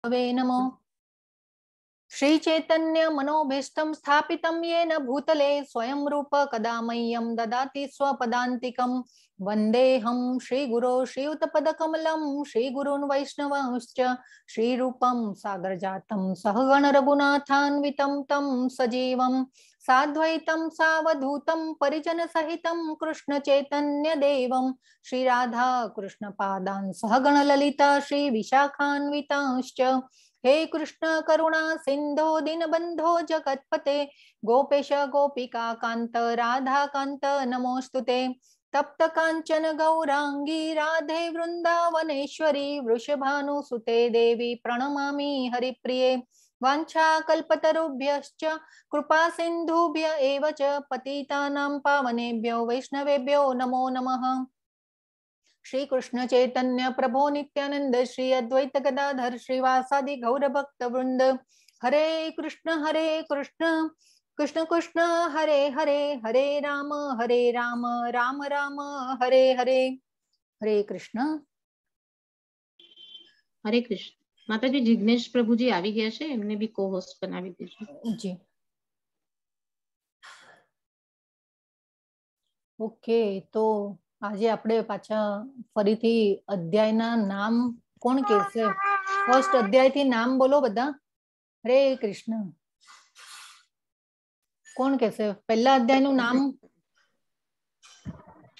वे नमो। श्री चैतन्य मनोभीष्टं स्थापितं येन भूतले स्वयं रूप कदा मह्यं ददाति स्वपदान्तिकं। वन्देऽहं श्रीगुरो श्रीयुतपदकमलं श्रीगुरून् वैष्णवांश्च श्रीरूपं सागरजातं सहगण रघुनाथान्वितं तं सजीवं साद्वैतं सावधूतं परिजनसहितं कृष्ण चैतन्य देवं श्रीराधा कृष्ण पादान् सहगण ललिता श्री विशाखान्वितांश्च। हे कृष्ण करुणा सिंधो दीनबंधो जगतपते गोपेश गोपिका कांत राधा कांत नमोस्तुते। तप्त कांचन गौरांगी राधे वृंदावनेश्वरी वृषभानुसुते देवी प्रणमामि हरिप्रिये। वाञ्छाकल्पतरुभ्यश्च कृपा सिन्धुभ्य एव च पतितानां पावनेभ्यो वैष्णवेभ्यो नमो नमः। श्री कृष्ण चैतन्य प्रभो नित्यानंद श्री अद्वैत गदाधर श्रीवासादि गौर भक्त वृंद। हरे कृष्ण कृष्ण कृष्ण हरे हरे, हरे राम राम राम हरे हरे। हरे कृष्ण। हरे कृष्ण। माताजी जिग्नेश प्रभुजी આવી ગયા છે, એમને બી કો હોસ્ટ બનાવી દેજો जी। ઓકે, તો આજે આપણે પાછા ફરીથી અધ્યાયના નામ કોણ કહેશે? ફર્સ્ટ અધ્યાયથી નામ બોલો બધા। હરે કૃષ્ણ કોણ કહેશે? પહેલા અધ્યાયનું નામ?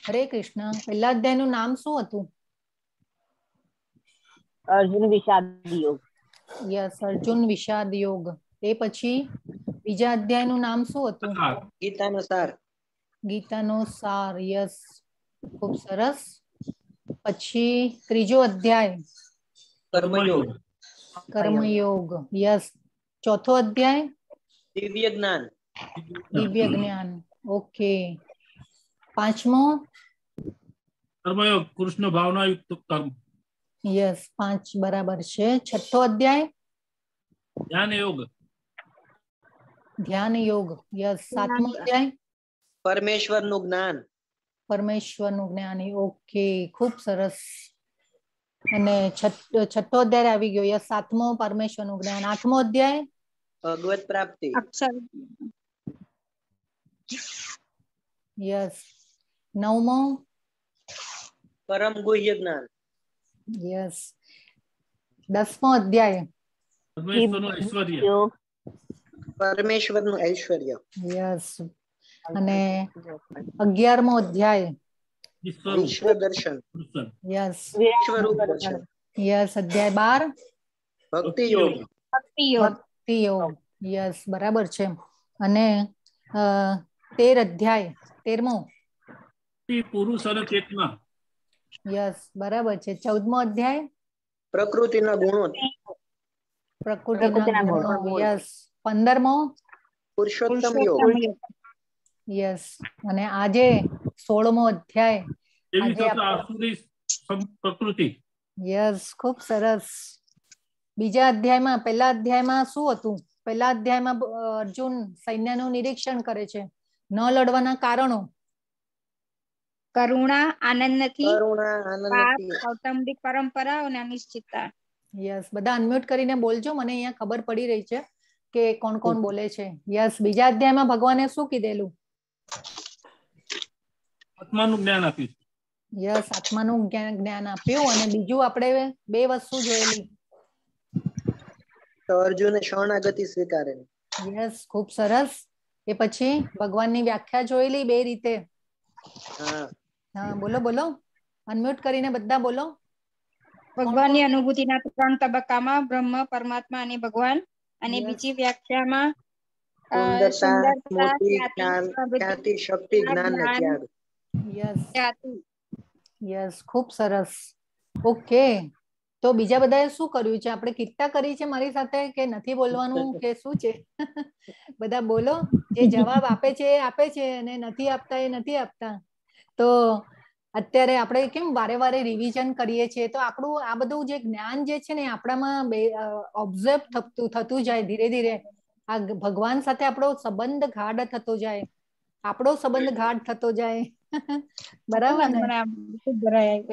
હરે કૃષ્ણ, પહેલા અધ્યાયનું નામ શું હતું? અર્જુન વિષાદ યોગ. યસ, અર્જુન વિષાદ યોગ. એ પછી બીજા અધ્યાયનું નામ શું હતું? ગીતાનો સાર. ગીતાનો સાર. યસ, ખૂબ સરસ. પછી ત્રીજો અધ્યાય કર્મયોગ. કર્મયોગ. યસ. ચોથો અધ્યાય દિવ્ય જ્ઞાન. દિવ્ય જ્ઞાન. ઓકે. પાંચમો કર્મયોગ કૃષ્ણ ભાવના યુક્ત કર્મ. યસ, 5 બરાબર છે. છઠ્ઠો અધ્યાય ધ્યાન યોગ. ધ્યાન યોગ. યસ. સાતમો અધ્યાય પરમેશ્વરનું જ્ઞાન. પરમેશ્વરનું જ્ઞાન. ઓકે, ખૂબ સરસ. અને છઠ્ઠો અધ્યાય આવી ગયો. યસ, સાતમો પરમેશ્વરનું જ્ઞાન. આઠમો અધ્યાય ભગવત પ્રાપ્તિ. યસ. નવમો પરમ ગુહ્ય જ્ઞાન. યસ. 10મો અધ્યાય પરમેશ્વરનું ઐશ્વર્ય. પરમેશ્વરનું ઐશ્વર્ય. યસ. અને 11મો અધ્યાય વિશ્વ દર્શન. યસ. વિશ્વરૂપ દર્શન. યસ. અધ્યાય 12 ભક્તિ યોગ. ભક્તિ યોગ. યસ, બરાબર છે. અને 13 અધ્યાય 13મો પુરુષ અને ચેતના. યસ, બરાબર છે. 14મો અધ્યાય પ્રકૃતિના ગુણો. પ્રકૃતિના ગુણો. યસ. 15મો પુરુષોત્તમ યોગ. યસ. અને આજે 16મો અધ્યાય પ્રકૃતિ. યસ, ખૂબ સરસ. બીજા અધ્યાયમાં, પહેલા અધ્યાયમાં શું હતું? પહેલા અધ્યાયમાં અર્જુન સૈન્યનું નિરીક્ષણ કરે છે. ન લડવાના કારણો. કરુણા, આનંદ નથી, પાપ, કૌટુંબિક પરંપરા અને અનિશ્ચિતતા. યસ, બધા અનમ્યુટ કરીને બોલજો, મને અહીંયા ખબર પડી રહી છે કે કોણ કોણ બોલે છે. યસ. બીજા અધ્યાયમાં ભગવાને શું કીધેલું? આત્માનું જ્ઞાન આપ્યું. યસ, આત્માનું જ્ઞાન આપ્યું. અને બીજું આપણે 2 વસ્તુ જોયેલી. તો અર્જુને શરણાગતિ સ્વીકારેલી. યસ, ખૂબ સરસ. એ પછી ભગવાનની વ્યાખ્યા જોયેલી 2 રીતે. હા, બોલો બોલો, અનમ્યુટ કરીને બધા બોલો. ભગવાનની અનુભૂતિના 3 તબક્કામાં બ્રહ્મ, પરમાત્મા અને ભગવાન. અને બીજી વ્યાખ્યામાં સુંદરતા, ખ્યાતિ, શક્તિ, જ્ઞાન ને ત્યાગ. યસ. યસ, ખૂબ સરસ. ઓકે, તો બીજા બધાએ શું કર્યું છે? આપણે કીર્તા કરી છે મારી સાથે કે નથી બોલવાનું કે શું છે? બધા બોલો. જે જવાબ આપે છે એ આપે છે, અને નથી આપતા એ નથી આપતા. તો અત્યારે આપણે કેમ વારે વારે રિવિઝન કરીએ છીએ, તો આપણું આ બધું જે જ્ઞાન જે છે ને આપણામાં ઓબ્ઝર્વ થતું જાય. ધીરે ધીરે આ ભગવાન સાથે આપણો સંબંધ ગાઢ થતો જાય, આપણો સંબંધ ગાઢ થતો જાય. બરાબર ને?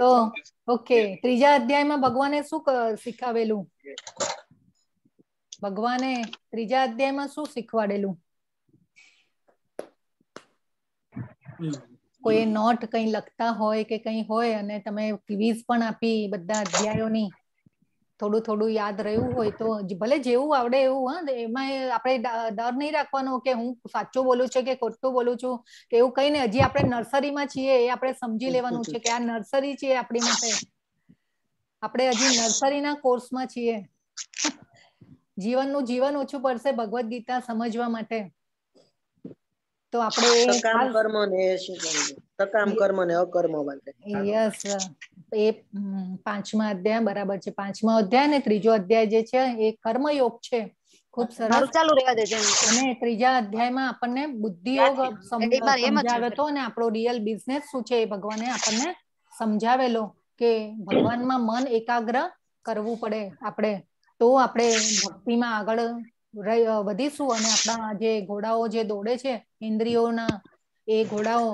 તો ઓકે, ત્રીજા અધ્યાયમાં ભગવાને શું શીખાવેલું? ભગવાને ત્રીજા અધ્યાયમાં શું શીખવાડેલું? કોઈ નોટ કઈ લખતા હોય કે કઈ હોય અને તમે ક્વિઝ પણ આપી બધા અધ્યાયોની, થોડું થોડું યાદ રહ્યું હોય તો ભલે જેવું આવડે એવું, હા, એમાં આપણે ડર નહીં રાખવાનો કે હું સાચું બોલું છું કે ખોટું બોલું છું કે એવું કઈ નહીં. હજી આપણે નર્સરીમાં છીએ, એ આપણે સમજી લેવાનું છે કે આ નર્સરી છે આપણી માટે. આપણે હજી નર્સરીના કોર્સમાં છીએ. જીવનનું જીવન ઓછું પડશે ભગવદ ગીતા સમજવા માટે. તો આપણે સકામ કર્મ ને એ શીખવાનું. સકામ કર્મ ને અકર્મ માટે. યસ, એ પાંચમા અધ્યાય બરાબર છે. પાંચમા અધ્યાય ને ત્રીજો અધ્યાય જે છે એ કર્મયોગ છે. ખૂબ સરસ. ચાલુ રહેવા દેજો. અને ત્રીજા અધ્યાયમાં આપણને બુદ્ધિયોગ સમજાવ્યો હતો અને આપણો રિયલ બિઝનેસ શું છે એ ભગવાને આપણને સમજાવેલો કે ભગવાનમાં મન એકાગ્ર કરવું પડે આપણે, તો આપણે ભક્તિમાં આગળ વધીશું અને આપણા જે ઘોડાઓ જે દોડે છે ઇન્દ્રિયોના, એ ઘોડાઓ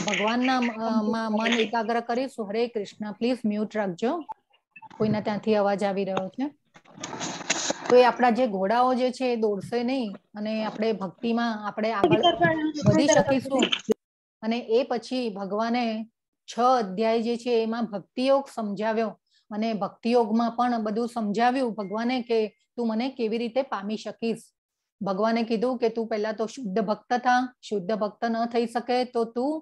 ભગવાનના મન એકાગ્ર કરીશું. હરે કૃષ્ણ. પ્લીઝ મ્યુટ રાખજો, કોઈના ત્યાંથી અવાજ આવી રહ્યો છે. તો એ આપણા જે ઘોડાઓ જે છે એ દોડશે નહીં અને આપણે ભક્તિમાં આપણે આગળ વધી શકીશું. અને એ પછી ભગવાને 6 અધ્યાય જે છે એમાં ભક્તિયોગ સમજાવ્યો અને ભક્તિયોગમાં પણ બધું સમજાવ્યું ભગવાને કે તું મને કેવી રીતે પામી શકીશ. ભગવાને કીધું કે તું પહેલા તો શુદ્ધ ભક્ત થા. શુદ્ધ ભક્ત ન થઈ શકે તો તું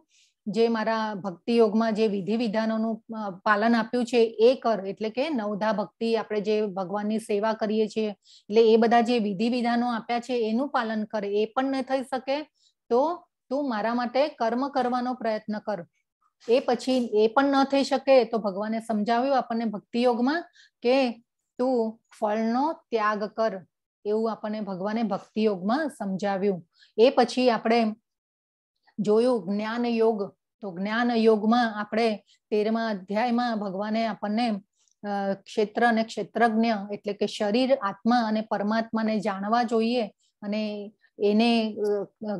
જે મારા ભક્તિ યોગમાં જે વિધિ વિધાનોનું પાલન આપ્યું છે એ કર. એટલે કે નવધા ભક્તિ, આપણે જે ભગવાનની સેવા કરીએ છીએ એટલે એ બધા જે વિધિ વિધાનો આપ્યા છે એનું પાલન કર. એ પણ ન થઈ શકે તો તું મારા માટે કર્મ કરવાનો પ્રયત્ન કર. એ પછી એ પણ ન થઈ શકે તો ભગવાને સમજાવ્યું આપણને ભક્તિ યોગમાં કે તું ફળનો ત્યાગ કર. એવું આપણને ભગવાને ભક્તિ યોગમાં સમજાવ્યું. એ પછી આપણે જોયું જ્ઞાન યોગ. તો જ્ઞાન યોગમાં આપણે 13મા અધ્યાયમાં ભગવાને આપણને ક્ષેત્ર અને ક્ષેત્રજ્ઞ એટલે કે શરીર, આત્મા અને પરમાત્માને જાણવા જોઈએ અને એને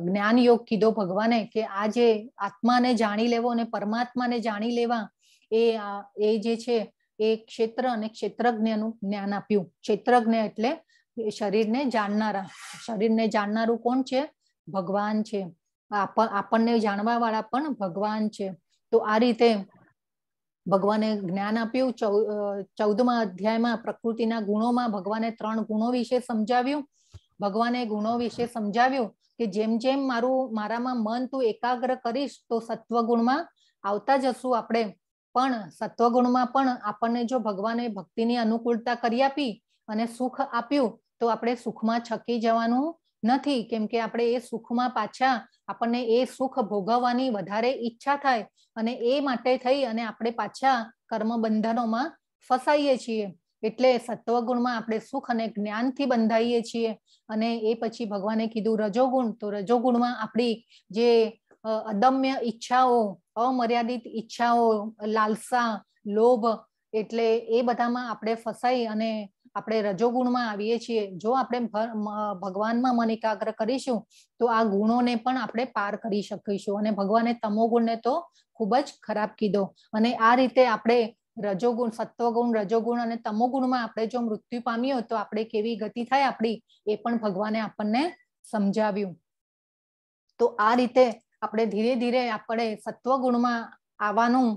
જ્ઞાન યોગ કીધો ભગવાને કે આ જે આત્માને જાણી લેવો અને પરમાત્માને જાણી લેવા એ જે છે એ ક્ષેત્ર અને ક્ષેત્રજ્ઞનું જ્ઞાન આપ્યું. ક્ષેત્રજ્ઞ એટલે શરીરને જાણનારા. શરીરને જાણનારું કોણ છે? ભગવાન છે. આપણને જાણવા વાળા પણ ભગવાન છે. તો આ રીતે ભગવાને જ્ઞાન આપ્યું. 14મા અધ્યાયમાં પ્રકૃતિના ગુણોમાં ભગવાને 3 ગુણો વિશે સમજાવ્યું. ભગવાને ગુણો વિશે સમજાવ્યું કે જેમ જેમ મારામાં મન તું એકાગ્ર કરીશ તો સત્વગુણમાં આવતા જશું આપણે. પણ સત્વગુણમાં પણ આપણને જો ભગવાને ભક્તિની અનુકૂળતા કરી આપી અને સુખ આપ્યું તો આપણે સુખમાં છકી જવાનું નથી. કેમ કે આપણે એ સુખમાં પાછા આપણને એ સુખ ભોગવવાની વધારે ઈચ્છા થાય અને એ માટે થઈ અને આપણે પાછા કર્મ બંધનોમાં ફસાઈએ છીએ. એટલે સત્વગુણમાં આપણે સુખ અને જ્ઞાનથી બંધાઈએ છીએ. અને એ પછી ભગવાને કીધું રજોગુણ. તો રજોગુણમાં આપણી જે અદમ્ય ઈચ્છાઓ, અમર્યાદિત ઈચ્છાઓ, લાલસા, લોભ, એટલે એ બધામાં આપણે ફસાઈ અને આપણે રજોગુણમાં આવીએ છીએ. જો આપણે ભગવાનમાં મન એકાગ્ર કરીશું તો આ ગુણોને પણ આપણે પાર કરી શકીશું. અને ભગવાને તમોગુણને તો ખૂબ જ ખરાબ કીધો. અને આ રીતે આપણે રજોગુણ, સત્વગુણ, રજોગુણ અને તમોગુણમાં આપણે જો મૃત્યુ પામ્યો તો આપણે કેવી ગતિ થાય આપણી એ પણ ભગવાને આપણને સમજાવ્યું. તો આ રીતે આપણે ધીરે ધીરે આપણે સત્વગુણમાં આવવાનું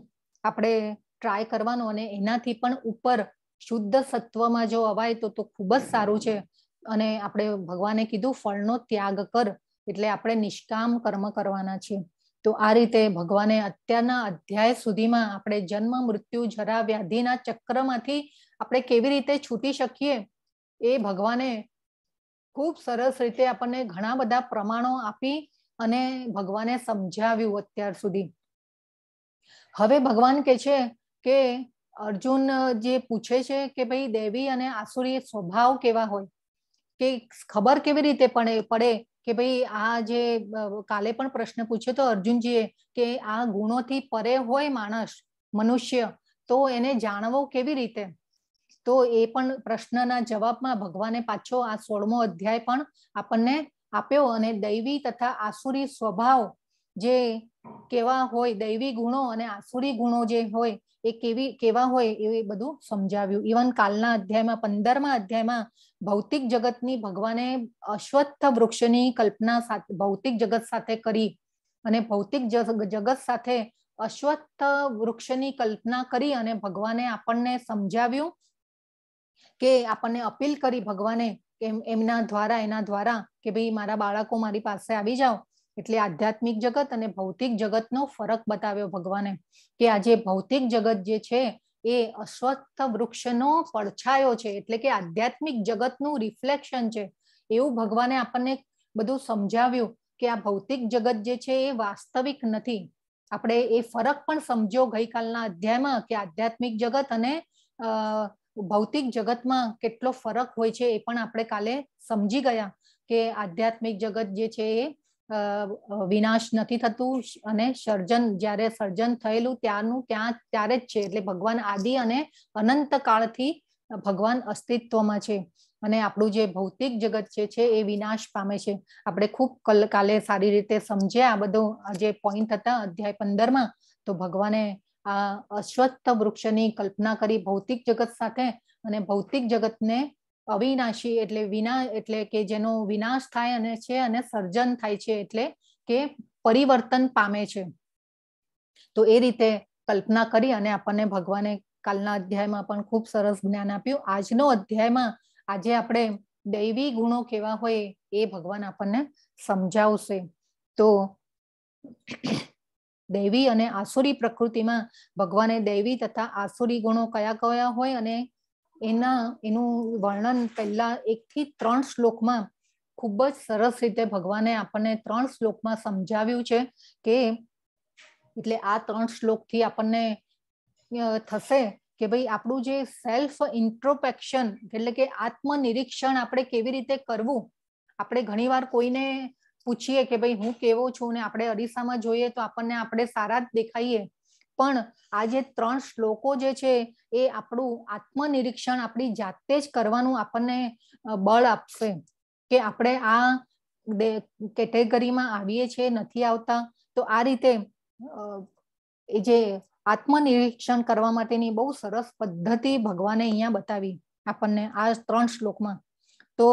આપણે ટ્રાય કરવાનું અને એનાથી પણ ઉપર શુદ્ધ સત્વમાં જો અવાય તો ખૂબ જ સારું છે. અને આપણે ભગવાને કીધું ફળનો ત્યાગ કર. એટલે આપણે નિષ્કામ કર્મ કરવાના છે. તો આ રીતે ભગવાને અત્યારના અધ્યાય સુધીમાં આપણે જન્મ, મૃત્યુ, જરા, વ્યાધિના ચક્રમાંથી આપણે કેવી રીતે છૂટી શકીએ એ ભગવાને ખૂબ સરસ રીતે આપણને ઘણા બધા પ્રમાણો આપી અને ભગવાને સમજાવ્યું અત્યાર સુધી. હવે ભગવાન કહે છે કે અર્જુન જે પૂછે છે કે ભાઈ દૈવી અને આસુરી સ્વભાવ કેવા હોય, કે ખબર કેવી રીતે પડે કે ભાઈ આ જે કાલે પણ પ્રશ્ન પૂછ્યો તો અર્જુનજીએ કે આ ગુણોથી પરે હોય માણસ, મનુષ્ય, તો એને જાણવો કેવી રીતે? તો એ પણ પ્રશ્નના જવાબમાં ભગવાને પાછો આ 16મો અધ્યાય પણ આપણને આપ્યો. અને દૈવી તથા આસુરી સ્વભાવ જે કેવા હોય, દૈવી ગુણો અને આસુરી ગુણો જે હોય એ કેવા હોય એ બધું સમજાવ્યું. ઇવન કાલના અધ્યાયમાં 15મા અધ્યાયમાં ભૌતિક જગતની ભગવાને અશ્વત્થ વૃક્ષની કલ્પના સાથે ભૌતિક જગત સાથે કરી અને ભૌતિક જગત સાથે અશ્વત્થ વૃક્ષની કલ્પના કરી અને ભગવાને આપણને સમજાવ્યું કે આપણને અપીલ કરી ભગવાને એના દ્વારા કે ભાઈ મારા બાળકો મારી પાસે આવી જાઓ. એટલે આધ્યાત્મિક જગત અને ભૌતિક જગતનો ફરક બતાવ્યો ભગવાને કે આ જે ભૌતિક જગત જે છે એ અશ્વત્થ વૃક્ષનો પડછાયો છે, એટલે કે આધ્યાત્મિક જગતનું રિફ્લેક્શન છે. એવું ભગવાને આપણને બધું સમજાવ્યું કે આ ભૌતિક જગત જે છે એ વાસ્તવિક નથી. આપણે એ ફરક પણ સમજો ગઈકાલના અધ્યાયમાં કે આધ્યાત્મિક જગત અને ભૌતિક જગતમાં કેટલો ફરક હોય છે એ પણ આપણે કાલે સમજી ગયા કે આધ્યાત્મિક જગત જે છે એ વિનાશ નથી થતું અને જ્યારે સર્જન થયેલું ત્યારે જ છે. એટલે ભગવાન આદિ અને અનંત કાળથી ભગવાન અસ્તિત્વમાં છે અને આપણું જે ભૌતિક જગત છે એ વિનાશ પામે છે. આપણે ખૂબ કાલે સારી રીતે સમજ્યા આ બધો જે પોઈન્ટ હતા અધ્યાય 15માં. તો ભગવાને આ અશ્વત્થ વૃક્ષની કલ્પના કરી ભૌતિક જગત સાથે અને ભૌતિક જગતને અવિનાશી એટલે કે જેનો વિનાશ થાય અને છે અને સર્જન થાય છે એટલે કે પરિવર્તન પામે છે. તો એ રીતે કલ્પના કરી અને આપણને ભગવાને કાલના અધ્યાયમાં પણ ખૂબ સરસ જ્ઞાન આપ્યું. આજનો અધ્યાયમાં આજે આપણે દૈવી ગુણો કેવા હોય એ ભગવાન આપણને સમજાવશે. તો દૈવી અને આસુરી પ્રકૃતિમાં ભગવાને દૈવી તથા આસુરી ગુણો કયા કયા હોય અને એનું વર્ણન પહેલા 1 થી 3 શ્લોકમાં ખૂબ જ સરસ રીતે ભગવાને આપણને 3 શ્લોકમાં સમજાવ્યું છે કે એટલે આ 3 શ્લોકથી આપણને થશે કે ભાઈ આપણું જે સેલ્ફ ઇન્ટ્રોસ્પેક્શન એટલે કે આત્મનિરીક્ષણ આપણે કેવી રીતે કરવું. આપણે ઘણીવાર કોઈને પૂછીએ કે ભાઈ હું કેવો છું ને આપણે અરીસામાં જોઈએ તો આપણે સારા જ દેખાઈએ, પણ આ જે 3 શ્લોકો જે છે એ આપણું આત્મનિરીક્ષણ આપણી જાતે જ કરવાનું આપણને બળ આપશે કે આપણે આ કેટેગરીમાં આવીએ છીએ નથી આવતા. તો આ રીતે એ જે આત્મનિરીક્ષણ કરવા માટેની બહુ સરસ પદ્ધતિ ભગવાને અહીંયા બતાવી આપણને આ 3 શ્લોકમાં. તો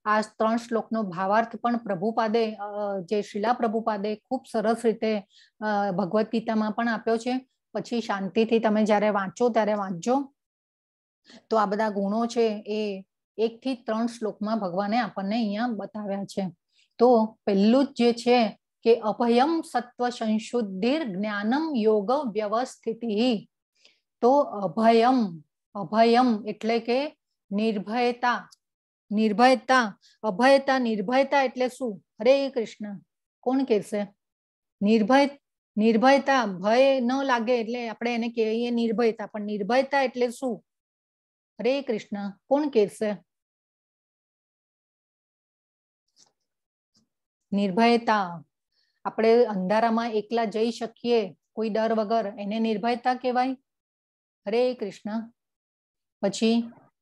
આ 3 શ્લોકનો ભાવાર્થ પણ પ્રભુપાદે જે શ્રીલા પ્રભુપાદે ખૂબ સરસ રીતે ભગવદ્ ગીતામાં પણ આપ્યો છે. પછી શાંતિથી તમે જ્યારે વાંચો ત્યારે વાંચજો. તો આ બધા ગુણો છે એ 1 થી 3 શ્લોકમાં ભગવાને આપણને અહીંયા બતાવ્યા છે. તો પહેલું જ જે છે કે અભયમ સત્વ સંશુદ્ધિર જ્ઞાનમ યોગ વ્યવસ્થિતિ. તો અભયમ એટલે કે નિર્ભયતા. નિર્ભયતા એટલે શું? હરે કૃષ્ણ, કોણ કહેશે? નિર્ભયતા ભય ન લાગે એટલે આપણે એને કહીએ નિર્ભયતા, પણ નિર્ભયતા એટલે શું? હરે કૃષ્ણ, કોણ કહેશે? નિર્ભયતા આપણે અંધારામાં એકલા જઈ શકીએ કોઈ ડર વગર, એને નિર્ભયતા કહેવાય. હરે કૃષ્ણ. પછી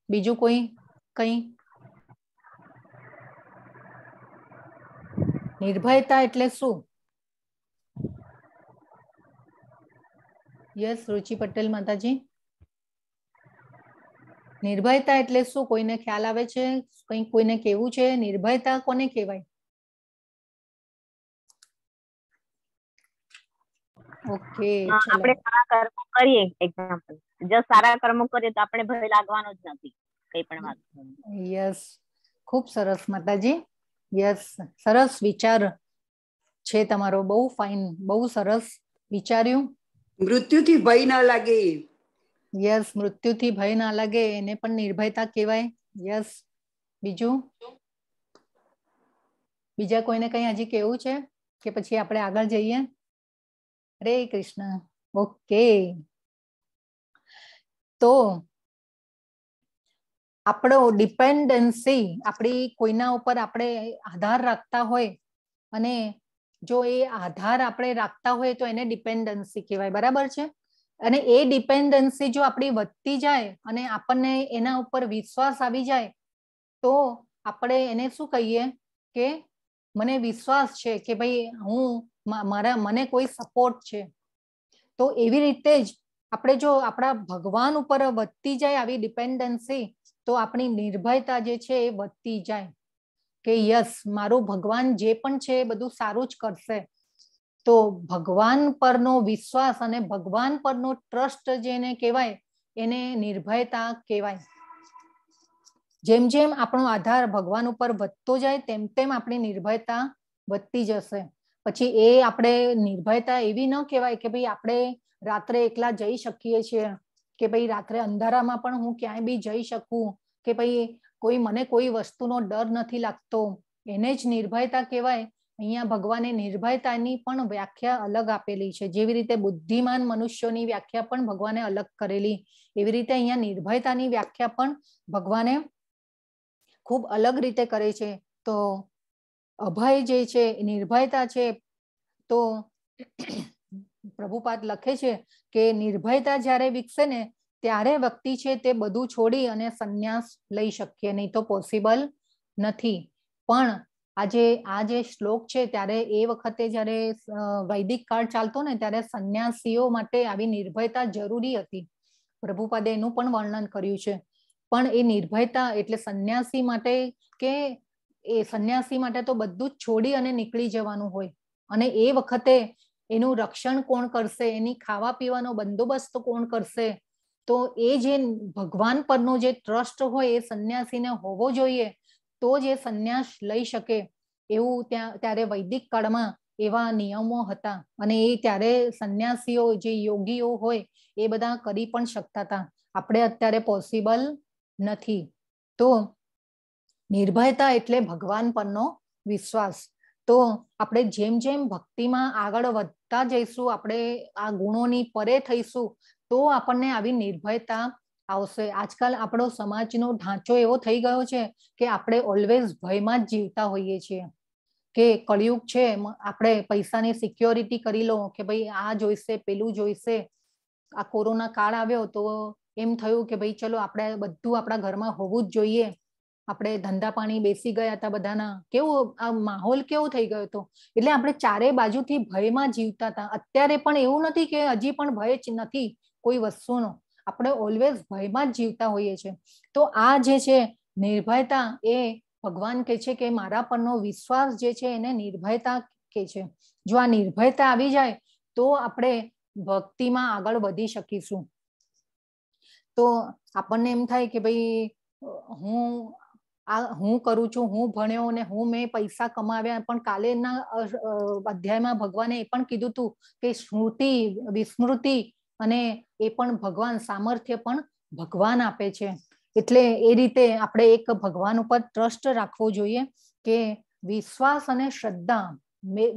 બીજું કઈ? નિર્ભયતા એટલે શું? યસ રુચિ પટેલ માતાજી, નિર્ભયતા એટલે શું? કોઈને ખ્યાલ આવે છે? કઈ કોઈને કેવું છે? નિર્ભયતા કોને કહેવાય? ઓકે, આપણે સારા કર્મો કરીએ, એક્ઝામ્પલ જો સારા કર્મો કરીએ તો આપણે ભય લાગવાનો જ નથી કઈ પણ વાત. યસ, ખૂબ સરસ માતાજી. યસ, સરસ વિચાર છે તમારો, બહુ ફાઇન, બહુ સરસ વિચાર્યું. મૃત્યુથી ભય ના લાગે. યસ, મૃત્યુથી ભય ના લાગે એને પણ નિર્ભયતા કહેવાય. યસ. બીજા કોઈને કઈ હજી કેવું છે કે પછી આપણે આગળ જઈએ? હરે કૃષ્ણ. ઓકે, તો આપણો ડિપેન્ડન્સી આપણી કોઈના ઉપર આપણે આધાર રાખતા હોય અને જો એ આધાર આપણે રાખતા હોય તો એને ડિપેન્ડન્સી કહેવાય. બરાબર છે? અને એ ડિપેન્ડન્સી જો આપણી વધતી જાય અને આપણને એના ઉપર વિશ્વાસ આવી જાય તો આપણે એને શું કહીએ કે મને વિશ્વાસ છે કે ભાઈ હું મને કોઈ સપોર્ટ છે. તો એવી રીતે જ આપણે જો આપણા ભગવાન ઉપર વધતી જાય આવી ડિપેન્ડન્સી, તો આપણી નિર્ભયતા જે છે એ વધતી જાય કે યસ મારું ભગવાન જે પણ છે એ બધું સારું જ કરશે. તો ભગવાન પરનો વિશ્વાસ અને ભગવાન પરનો ટ્રસ્ટ જેને કહેવાય એને નિર્ભયતા કહેવાય. જેમ જેમ આપણો આધાર ભગવાન ઉપર વધતો જાય તેમ તેમ આપણી નિર્ભયતા વધતી જશે. પછી એ આપણે નિર્ભયતા એવી ન કહેવાય કે ભાઈ આપણે રાત્રે એકલા જઈ શકીએ છીએ, કે ભાઈ રાત્રે અંધારામાં પણ હું ક્યાંય બી જઈ શકું, કે ભાઈ મને કોઈ વસ્તુનો ડર નથી લાગતો, એને જ નિર્ભયતા કહેવાય. અહીંયા ભગવાને નિર્ભયતાની પણ વ્યાખ્યા અલગ આપેલી છે. જેવી રીતે બુદ્ધિમાન મનુષ્યોની વ્યાખ્યા પણ ભગવાને અલગ કરેલી, એવી રીતે અહીંયા નિર્ભયતાની વ્યાખ્યા પણ ભગવાને ખૂબ અલગ રીતે કરે છે. તો અભય જે છે નિર્ભયતા છે. તો પ્રભુપાદ લખે છે કે નિર્ભયતા જ્યારે વિકસે ને ત્યારે વ્યક્તિ છે તે બધું છોડી અને સંન્યાસ લઈ શકીએ, નહીં તો પોસિબલ નથી. પણ આ જે શ્લોક છે ત્યારે એ વખતે જ્યારે વૈદિક કાળ ચાલતો ને ત્યારે સંન્યાસીઓ માટે આવી નિર્ભયતા જરૂરી હતી. પ્રભુપાદે એનું પણ વર્ણન કર્યું છે. પણ એ નિર્ભયતા એટલે સંન્યાસી માટે કે એ સંન્યાસી માટે તો બધું જ છોડી અને નીકળી જવાનું હોય, અને એ વખતે એનું રક્ષણ કોણ કરશે, એની ખાવા પીવાનો બંદોબસ્ત કોણ કરશે? તો એ જે ભગવાન પરનો જે ટ્રસ્ટ હોય એ સંન્યાસીને હોવો જોઈએ, તો જ એ સંન્યાસ લઈ શકે. એવું ત્યારે વૈદિક કાળમાં એવા નિયમો હતા, અને એ ત્યારે સંન્યાસીઓ જે યોગીઓ હોય એ બધા કરી પણ શકતા હતા. આપણે અત્યારે પોસિબલ નથી. તો નિર્ભયતા એટલે ભગવાન પરનો વિશ્વાસ. તો આપણે જેમ જેમ ભક્તિમાં આગળ વધતા જઈશું, આપણે આ ગુણોની પરે થઈશું, તો આપણને આવી નિર્ભયતા આવશે. આજકાલ આપણો સમાજનો ઢાંચો એવો થઈ ગયો છે કે આપણે ઓલવેઝ ભયમાં જ જીવતા હોઈએ છીએ, કે કળિયુગ છે, આપણે પૈસાની સિક્યોરિટી કરી લો કે ભાઈ આ જોઈશે પેલું જોઈશે. આ કોરોના કાળ આવ્યો તો એમ થયું કે ભાઈ ચલો આપણે બધું આપણા ઘરમાં હોવું જ જોઈએ. આપણે ધંધા પાણી બેસી ગયા હતા બધાના, કેવું આ માહોલ કેવો થઈ ગયો હતો. એટલે આપણે ચારે બાજુથી ભયમાં જીવતા હતા. અત્યારે પણ એવું નથી કે હજી પણ ભય જ નથી કોઈ વસ્તુનો, આપણે ઓલવેઝ ભયમાં જ જીવતા હોઈએ છીએ. તો આ જે છે નિર્ભયતા, એ ભગવાન કહે છે કે મારા પરનો વિશ્વાસ જે છે એને નિર્ભયતા કહે છે. જો આ નિર્ભયતા આવી જાય તો આપણે ભક્તિમાં આગળ વધી શકીશું. તો આપણને એમ થાય કે ભાઈ હું કરું છું, હું ભણ્યો ને મેં પૈસા કમાવ્યા, પણ કાલેના અધ્યાયમાં ભગવાને એ પણ કીધું હતું કે સ્મૃતિ વિસ્મૃતિ અને એ પણ ભગવાન સામર્થ્ય પણ ભગવાન આપે છે. એટલે એ રીતે આપણે એક ભગવાન ઉપર ટ્રસ્ટ રાખવો જોઈએ કે વિશ્વાસ અને શ્રદ્ધા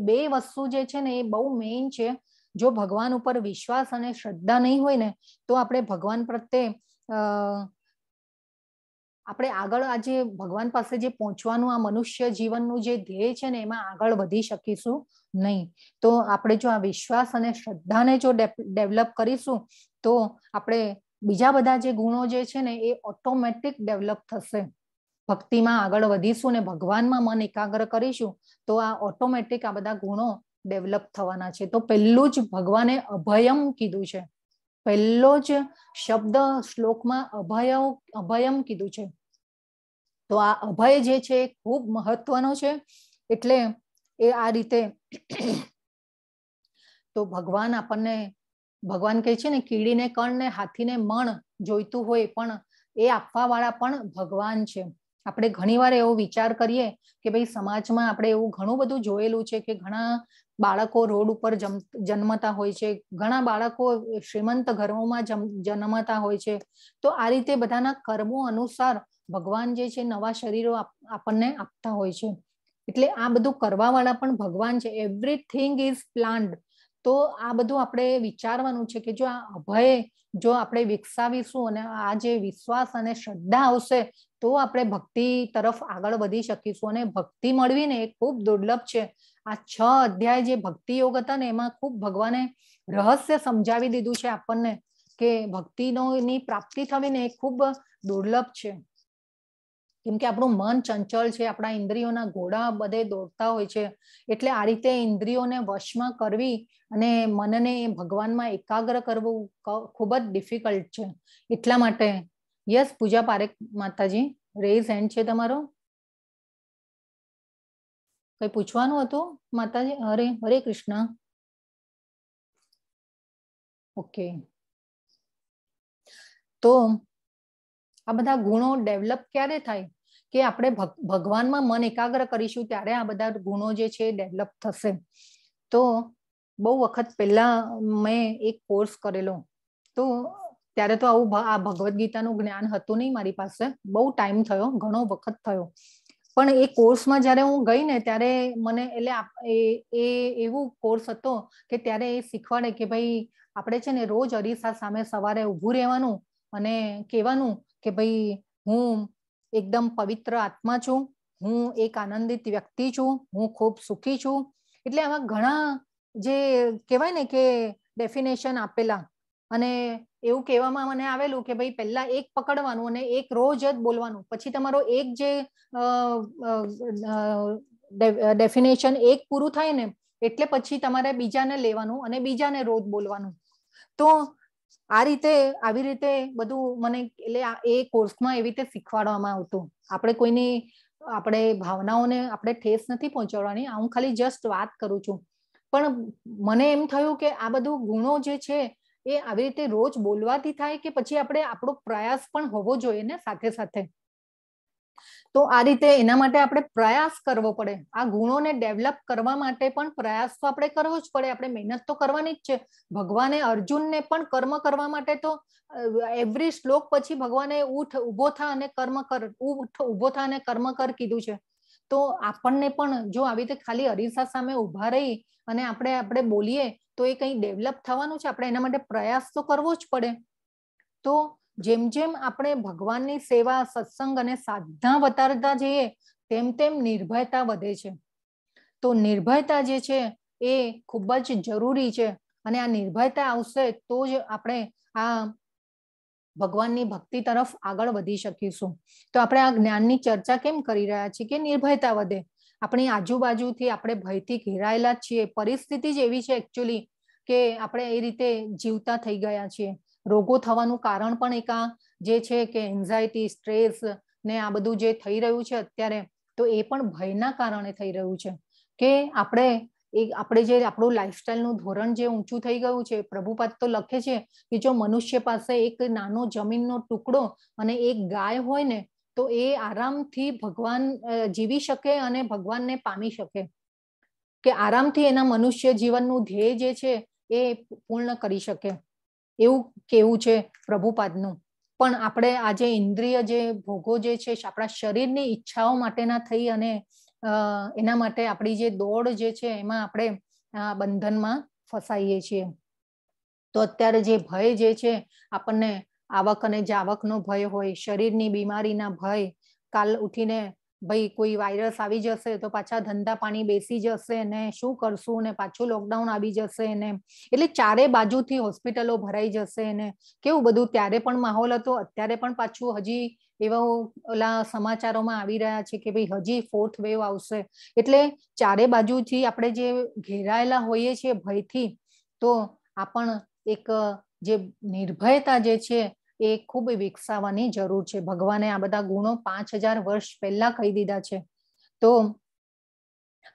બે વસ્તુ જે છે ને એ બહુ મેઇન છે. જો ભગવાન ઉપર વિશ્વાસ અને શ્રદ્ધા નહીં હોય ને તો આપણે ભગવાન પ્રત્યે આપણે આગળ આજે ભગવાન પાસે જે પહોંચવાનું આ મનુષ્ય જીવનનું જે ધ્યેય છે ને એમાં આગળ વધી શકીશું નહીં. તો આપણે જો આ વિશ્વાસ અને શ્રદ્ધાને જો ડેવલપ કરીશું તો આપણે બીજા બધા જે ગુણો જે છે ને એ ઓટોમેટિક ડેવલપ થશે. ભક્તિમાં આગળ વધીશું ને ભગવાનમાં મન એકાગ્ર કરીશું તો આ ઓટોમેટિક આ બધા ગુણો ડેવલપ થવાના છે. તો પહેલું જ ભગવાને અભયમ કીધું છે. પહેલો જ શબ્દ શ્લોકમાં અભયમ કીધું છે. તો આ અભય જે છે ખૂબ મહત્વનો છે. એટલે એ આ રીતે તો ભગવાન કહે છે ને કીડીને કણ ને હાથીને મણ જોઈતું હોય પણ એ આપવા વાળા પણ ભગવાન છે. આપણે ઘણીવાર એવો વિચાર કરીએ કે ભાઈ સમાજમાં આપણે એવું ઘણું બધું જોયેલું છે કે ઘણા બાળકો રોડ ઉપર જન્મતા હોય છે, ઘણા બાળકો શ્રીમંત ઘરોમાં જન્મતા હોય છે. તો આ રીતે બધાના કર્મો અનુસાર ભગવાન જે છે નવા શરીરો આપણને આપતા હોય છે. એટલે આ બધું કરવા વાળા પણ ભગવાન છે. Everything is planned. તો આ બધું આપણે વિચારવાનું છે કે જો આ અભય જો આપણે વિકસાવીશું અને આ જે વિશ્વાસ અને શ્રદ્ધા આવશે તો આપણે ભક્તિ તરફ આગળ વધી શકીશું. અને ભક્તિ મળવી ને એ ખૂબ દુર્લભ છે. આ 6 અધ્યાય જે ભક્તિ યોગ હતા ને એમાં ખૂબ ભગવાને રહસ્ય સમજાવી દીધું છે આપણને કે ભક્તિની પ્રાપ્તિ થવી ને એ ખૂબ દુર્લભ છે. કેમ કે આપણું મન ચંચળ છે, આપણા ઇન્દ્રિયોના ઘોડા બધે દોડતા હોય છે, એટલે આ રીતે ઇન્દ્રિયોને વશમાં કરવી અને મનને ભગવાનમાં એકાગ્ર કરવું ખૂબ જ ડિફિકલ્ટ છે. એટલા માટે યસ પૂજા પારેખ માતાજી, રેઝ હેન્ડ છે તમારો, કઈ પૂછવાનું હતું માતાજી? હરે હરે કૃષ્ણ. ઓકે, તો આ બધા ગુણો ડેવલપ ક્યારે થાય કે આપણે ભગવાનમાં મન એકાગ્ર કરીશું ત્યારે આ બધા ગુણો જે છે ડેવલપ થશે. તો બહુ વખત પહેલા મેં એક કોર્સ કરેલો, તો ત્યારે તો આવું આ ભગવદ્ ગીતાનું જ્ઞાન હતું નહીં મારી પાસે, બહુ ટાઈમ થયો, ઘણો વખત થયો. પણ એ કોર્સમાં જ્યારે હું ગઈ ને ત્યારે મને એટલે એ એવું કોર્સ હતો કે ત્યારે એ શીખવાડે કે ભાઈ આપણે છે ને રોજ અરીસા સામે સવારે ઊભું રહેવાનું અને કહેવાનું કે ભાઈ હું એકદમ પવિત્ર આત્મા છું, હું એક આનંદિત વ્યક્તિ છું, હું ખૂબ સુખી છું. એટલે આવા ઘણા જે કહેવાય ને કે ડેફિનેશન આપેલા, અને એવું કહેવામાં મને આવેલું કે ભાઈ પહેલા એક પકડવાનું અને એક રોજ જ બોલવાનું, પછી તમારો એક જે ડેફિનેશન એક પૂરું થાય ને એટલે પછી તમારે બીજાને લેવાનું અને બીજાને રોજ બોલવાનું. તો આ રીતે આવી રીતે બધું મને એટલે એ કોર્સમાં એવી રીતે શીખવાડવામાં આવતું. આપણે કોઈની આપણે ભાવનાઓને આપણે ઠેસ નથી પહોંચાડવાની, હું ખાલી જસ્ટ વાત કરું છું. પણ મને એમ થયું કે આ બધું ગુણો જે છે એ આવી રીતે રોજ બોલવાથી થાય કે પછી આપણે આપણો પ્રયાસ પણ હોવો જોઈએ ને સાથે સાથે. તો આ રીતે એના માટે આપણે પ્રયાસ કરવો પડે. આ ગુણોને ડેવલપ કરવા માટે પણ પ્રયાસ તો આપણે કરવો જ પડે, આપણે મહેનત તો કરવાની જ છે. ભગવાને અર્જુનને પણ કર્મ કરવા માટે તો એવરી શ્લોક પછી ભગવાને ઉઠ ઉભો થા અને કર્મ કર, ઉઠ ઉભો થા અને કર્મ કર કીધું છે. તો આપણને પણ જો આવી રીતે ખાલી અરીસા સામે ઉભા રહી અને આપણે બોલીએ તો એ કંઈ ડેવલપ થવાનું છે? આપણે એના માટે પ્રયાસ તો કરવો જ પડે. તો જેમ જેમ આપણે ભગવાનની સેવા, સત્સંગ અને સાધના વધારતા જઈએ તેમ તેમ નિર્ભયતા વધે છે. તો નિર્ભયતા જે છે એ ખૂબ જ જરૂરી છે, અને આ નિર્ભયતા આવશે તો જ આપણે આ ભગવાનની ભક્તિ તરફ આગળ વધી શકીશું. તો આપણે આ જ્ઞાનની ચર્ચા કેમ કરી રહ્યા છીએ કે નિર્ભયતા વધે. આપણી આજુબાજુથી આપણે ભયથી ઘેરાયેલા છીએ, પરિસ્થિતિ જ એવી છે એકચ્યુઅલી કે આપણે એ રીતે જીવતા થઈ ગયા છીએ. રોગો થવાનું કારણ પણ એક આ જે છે કે એન્ઝાયટી, સ્ટ્રેસ ને આ બધું જે થઈ રહ્યું છે અત્યારે, તો એ પણ ભયના કારણે થઈ રહ્યું છે કે આપણે જે આપણું લાઈફસ્ટાઈલનું ધોરણ જે ઊંચું થઈ ગયું છે. પ્રભુપાદ તો લખે છે કે જો મનુષ્ય પાસે એક નાનો જમીનનો ટુકડો અને એક ગાય હોય ને તો એ આરામથી ભગવાન જીવી શકે અને ભગવાનને પામી શકે, કે આરામથી એના મનુષ્ય જીવનનું ધ્યેય જે છે એ પૂર્ણ કરી શકે, એવું કેવું છે પ્રભુપાદનું. પણ આપણે આજે ઇન્દ્રિય જે ભોગો જે છે આપણા શરીરની ઈચ્છાઓ માટેના થઈ અને એના માટે આપણી જે દોડ જે છે એમાં આપણે બંધનમાં ફસાઈએ છીએ. તો અત્યારે જે ભય જે છે આપણને આવક અને જાવકનો ભય હોય, શરીરની બીમારીના ભય, કાલ ઉઠીને ભાઈ કોઈ વાયરસ આવી જશે તો પાછા ધંધા પાણી બેસી જશે ને શું કરશું, ને પાછું લોકડાઉન આવી જશે ને એટલે ચારે બાજુથી હોસ્પિટલો ભરાઈ જશે ને કેવું બધું ત્યારે પણ માહોલ હતો, અત્યારે પણ પાછું હજી એવા ઓલા સમાચારોમાં આવી રહ્યા છે કે ભાઈ હજી 4th વેવ આવશે. એટલે ચારે બાજુથી આપણે જે ઘેરાયેલા હોઈએ છીએ ભયથી, તો આ પણ એક જે નિર્ભયતા જે છે એ ખૂબ વિકસાવવાની જરૂર છે. ભગવાને આ બધા ગુણો 5000 વર્ષ પહેલા કહી દીધા છે. તો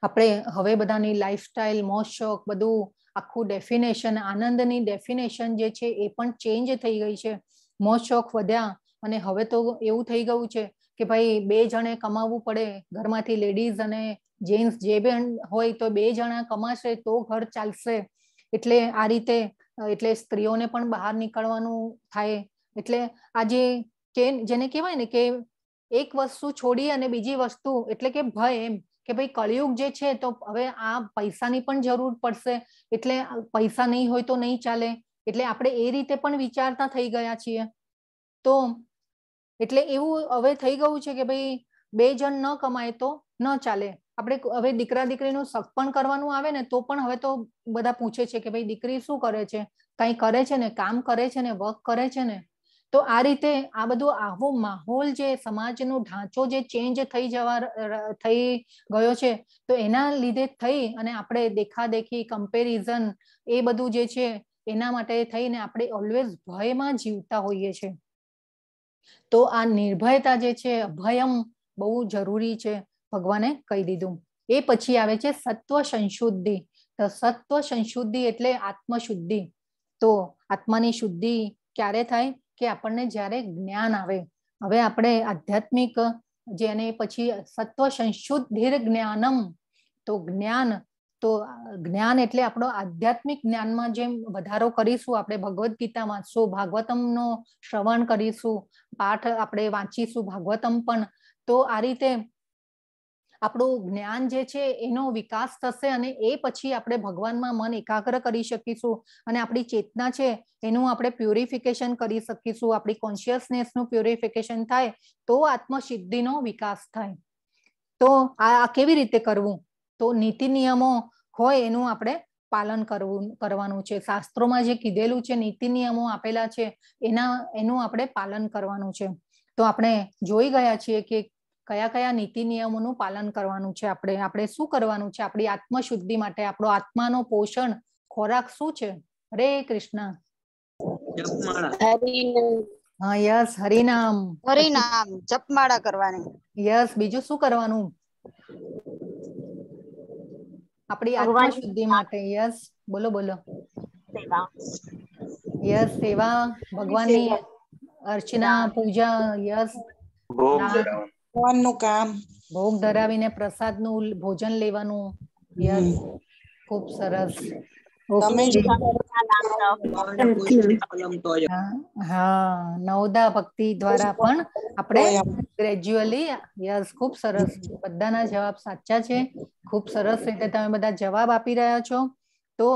આપણે હવે બધાની લાઈફસ્ટાઈલ, મોજ શોખ બધું આખું ડેફિનેશન, આનંદની ડેફિનેશન જે છે એ પણ ચેન્જ થઈ ગઈ છે. મોજ શોખ વધ્યા અને હવે તો એવું થઈ ગયું છે કે ભાઈ 2 જણે કમાવવું પડે ઘરમાંથી, લેડીઝ અને જેન્ટ્સ જે પણ હોય તો 2 જણા કમાશે તો ઘર ચાલશે. એટલે આ રીતે એટલે સ્ત્રીઓને પણ બહાર નીકળવાનું થાય. એટલે આજે જેને કહેવાય ને કે એક વસ્તુ છોડી અને બીજી વસ્તુ એટલે કે ભય, એમ કે ભાઈ કળિયુગ જે છે તો હવે આ પૈસાની પણ જરૂર પડશે, એટલે પૈસા નહીં હોય તો નહીં ચાલે. એટલે આપણે એ રીતે પણ વિચારતા થઈ ગયા છીએ. તો એટલે એવું હવે થઈ ગયું છે કે ભાઈ 2 જણ ન કમાય તો ન ચાલે. આપણે હવે દીકરા દીકરીનું શક પણ કરવાનું આવે ને તો પણ હવે તો બધા પૂછે છે કે ભાઈ દીકરી શું કરે છે, કંઈ કરે છે ને, કામ કરે છે ને, વર્ક કરે છે ને. તો આ રીતે આ બધું આવો માહોલ જે સમાજનો ઢાંચો જે ચેન્જ થઈ ગયો છે, તો એના લીધે થઈ અને આપણે દેખાદેખી કમ્પેરિઝન એ બધું જે છે એના માટે થઈને આપણે ઓલવેઝ ભયમાં જીવતા હોઈએ છીએ. તો આ નિર્ભયતા જે છે, અભયમ બહુ જરૂરી છે, ભગવાને કહી દીધું. એ પછી આવે છે સત્વ સંશુદ્ધિ. તો સત્વ સંશુદ્ધિ એટલે આત્મશુદ્ધિ. તો આત્માની શુદ્ધિ ક્યારે થાય કે આપણને જ્યારે જ્ઞાન આવે. હવે આપણે આધ્યાત્મિક જેને પછી સત્વ સંશુદ્ધિર જ્ઞાનમ. તો જ્ઞાન એટલે આપણો આધ્યાત્મિક જ્ઞાનમાં જેમ વધારો કરીશું, આપણે ભગવદ્ ગીતા વાંચશું, ભાગવતમનો શ્રવણ કરીશું, પાઠ આપણે વાંચીશું ભાગવતમ પણ, તો આ રીતે આપણું જ્ઞાન જે છે એનો વિકાસ થશે અને એ પછી આપણે ભગવાનમાં મન એકાગ્ર કરી શકીશું અને આપણી ચેતના છે એનું આપણે પ્યુરિફિકેશન કરી શકીશું. આપણી કોન્શિયસનેસનું પ્યુરિફિકેશન થાય તો આત્મસિદ્ધિનો વિકાસ થાય. તો આ કેવી રીતે કરવું? તો નીતિ નિયમો હોય એનું આપણે પાલન કરવાનું છે. શાસ્ત્રોમાં જે કીધેલું છે, નીતિ નિયમો આપેલા છે, એનું આપણે પાલન કરવાનું છે. તો આપણે જોઈ ગયા છીએ કે કયા કયા નીતિ નિયમોનું પાલન કરવાનું છે. આપણે શું કરવાનું છે આપણી આત્મશુદ્ધિ માટે? આપણો આત્માનો પોષણ ખોરાક શું છે? હરે કૃષ્ણ. હા, યસ, હરિનામ. જપમાળા કરવાની. યસ. બીજું શું કરવાનું આપણી આત્મશુદ્ધિ માટે? યસ, બોલો બોલો. યસ, સેવા, ભગવાનની અર્ચના, પૂજા. યસ, ભગવાનનું કામ, ભોગ ધરાવીને પ્રસાદનું ભોજન લેવાનું. યસ, ખૂબ સરસ. હા, નવદા ભક્તિ દ્વારા પણ આપણે ગ્રેજ્યુઅલી. યસ, ખૂબ સરસ. બધાના જવાબ સાચા છે. ખૂબ સરસ રીતે તમે બધા જવાબ આપી રહ્યા છો. તો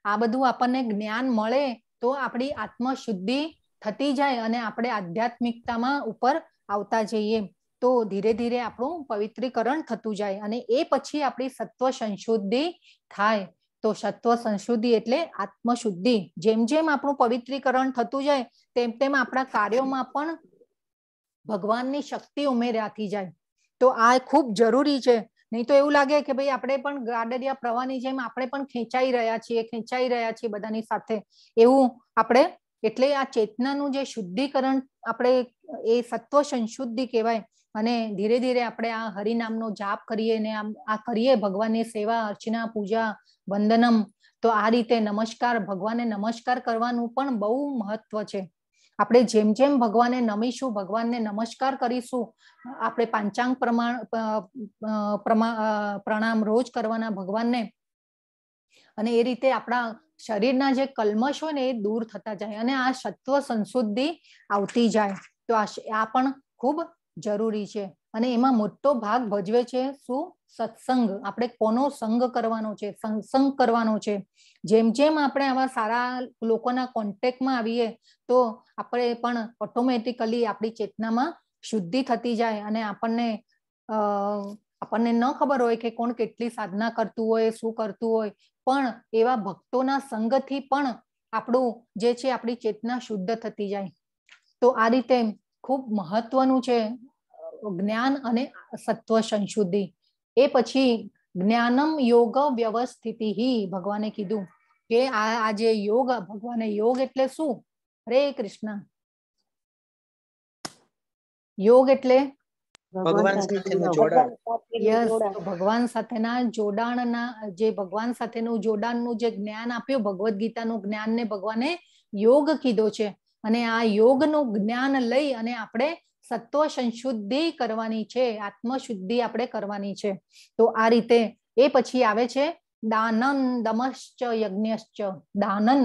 આ બધું આપણને જ્ઞાન મળે તો આપણી આત્મશુદ્ધિ થતી જાય અને આપણે આધ્યાત્મિકતામાં ઉપર આવતા જઈએ. તો ધીરે ધીરે આપણું પવિત્રીકરણ થતું જાય અને એ પછી આપણી સત્વ સંશુદ્ધિ થાય. તો સત્વ સંશુદ્ધિ એટલે આત્મશુદ્ધિ. જેમ જેમ આપણું પવિત્રીકરણ થતું જાય તેમ તેમ આપણા કાર્યોમાં પણ ભગવાનની શક્તિ ઉમેરાતી જાય. તો આ ખૂબ જરૂરી છે. નહીં તો એવું લાગે કે ભાઈ આપણે પણ ગાડરિયા પ્રવાહની જેમ આપણે પણ ખેંચાઈ રહ્યા છીએ બધાની સાથે. એવું આપણે એટલે આ ચેતનાનું જે શુદ્ધિકરણ આપણે એ સત્વ સંશુદ્ધિ કહેવાય. અને ધીરે ધીરે આપણે આ હરિનામનો જાપ કરીએ ને આ કરીએ, ભગવાનની સેવા, અર્ચના, પૂજા, વંદનમ. તો આ રીતે નમસ્કાર, ભગવાનને નમસ્કાર કરવાનું પણ બહુ મહત્વ છે. આપણે જેમ જેમ ભગવાનને નમીશું, ભગવાનને નમસ્કાર કરીશું, આપણે પાંચાંગ પ્રણામ રોજ કરવાના ભગવાનને, અને એ રીતે આપણા શરીરના જે કલ્મશ હોય ને એ દૂર થતા જાય અને આ સત્વ સંશુદ્ધિ આવતી જાય. તો આ પણ ખૂબ જરૂરી છે. અને એમાં મોટો ભાગ ભજવે છે શું? સત્સંગ. આપણે કોનો સંગ કરવાનો છે? સત્સંગ કરવાનો છે. જેમ જેમ આપણે આવા સારા લોકોના કોન્ટેક્ટમાં આવીએ તો આપણે પણ ઓટોમેટિકલી આપણી ચેતનામાં શુદ્ધિ થતી જાય અને આપણને ન ખબર હોય કે કોણ કેટલી સાધના કરતું હોય, શું કરતું હોય, પણ એવા ભક્તોના સંગથી પણ આપણું જે છે આપણી ચેતના શુદ્ધ થતી જાય. તો આ રીતે ખૂબ મહત્વનું છે જ્ઞાન અને સત્વ સંશુદ્ધિ. એ પછી જ્ઞાનમ યોગ વ્યવસ્થિતિ. ભગવાને કીધું કે આ જે યોગ, ભગવાને યોગ એટલે શું? હરે કૃષ્ણ. યોગ એટલે ભગવાન સાથેનું જોડાણ. યસ, ભગવાન સાથેના જોડાણના જે ભગવાન સાથેનું જોડાણનું જે જ્ઞાન આપ્યું, ભગવદ્ ગીતાનું જ્ઞાનને ભગવાને યોગ કીધો છે. અને આ યોગનું જ્ઞાન લઈ અને આપણે સત્વ સંશુદ્ધિ કરવાની છે, આત્મશુદ્ધિ આપણે કરવાની છે. તો આ રીતે એ પછી આવે છે દાનન દમશ્ચ યજ્ઞશ્ચ. દાનન,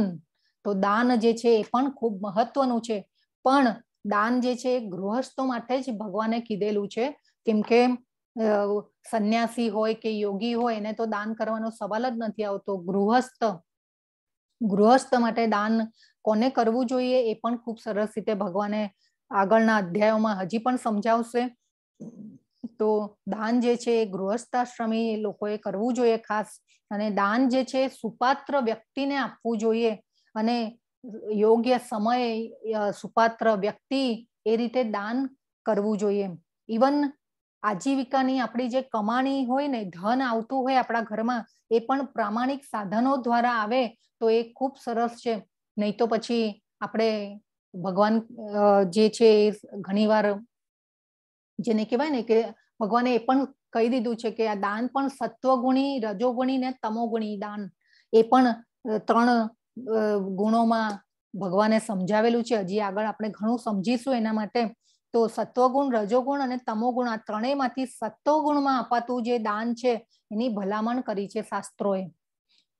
તો દાન જે છે એ પણ ખૂબ મહત્વનું છે. પણ દાન જે છે ગૃહસ્થો માટે જ ભગવાને કીધેલું છે. કેમ કે સંન્યાસી હોય કે યોગી હોય એને તો દાન કરવાનો સવાલ જ નથી આવતો. ગૃહસ્થ માટે દાન કોને કરવું જોઈએ એ પણ ખૂબ સરસ રીતે ભગવાને આગળના અધ્યાયોમાં હજી પણ સમજાવશે. તો દાન જે છે એ ગૃહસ્થાશ્રમી લોકોએ કરવું જોઈએ ખાસ. અને દાન જે છે સુપાત્ર વ્યક્તિને આપવું જોઈએ. અને યોગ્ય સમય સુપાત્ર વ્યક્તિ એ રીતે દાન કરવું જોઈએ. ઇવન આજીવિકાની આપણી જે કમાણી હોય ને, ધન આવતું હોય આપણા ઘરમાં, એ પણ પ્રામાણિક સાધનો દ્વારા આવે તો એ ખૂબ સરસ છે. નહીં તો પછી આપણે ભગવાન જે છે ઘણીવાર જેને કહેવાય ને કે ભગવાને એ પણ કહી દીધું છે કે આ દાન પણ સત્વગુણી, રજોગુણી ને તમોગુણી દાન, એ પણ 3 ગુણોમાં ભગવાને સમજાવેલું છે. હજી આગળ આપણે ઘણું સમજીશું એના માટે. તો સત્વગુણ, રજોગુણ અને તમોગુણ, આ ત્રણેયમાંથી સત્વગુણમાં અપાતું જે દાન છે એની ભલામણ કરી છે શાસ્ત્રોએ.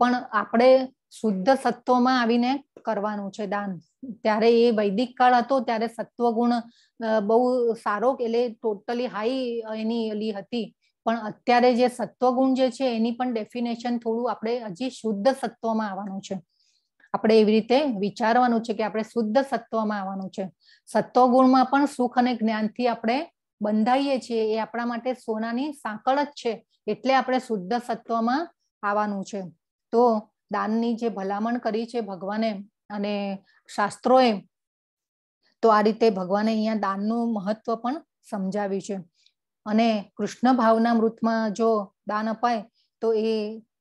પણ આપણે શુદ્ધ સત્વમાં આવીને કરવાનું છે દાન. ત્યારે એ વૈદિક કાળ હતો ત્યારે સત્વગુણ બહુ સારો, એટલે ટોટલી હાઈ એની એલી હતી. પણ અત્યારે જે સત્વગુણ જે છે એની પણ ડેફિનેશન થોડું આપણે હજી શુદ્ધ સત્વમાં આવવાનું છે. આપણે એવી રીતે વિચારવાનું છે કે આપણે શુદ્ધ સત્વમાં આવવાનું છે. સત્વગુણમાં પણ સુખ અને જ્ઞાનથી આપણે બંધાઈએ છીએ, એ આપણા માટે સોનાની સાંકળ જ છે. એટલે આપણે શુદ્ધ સત્વમાં આવવાનું છે. તો દાનની જે ભલામણ કરી છે ભગવાને અને શાસ્ત્રોએ, તો આ રીતે ભગવાને અહીંયા દાનનું મહત્વ પણ સમજાવ્યું છે. અને કૃષ્ણ ભાવનામૃતમાં જો દાન અપાય તો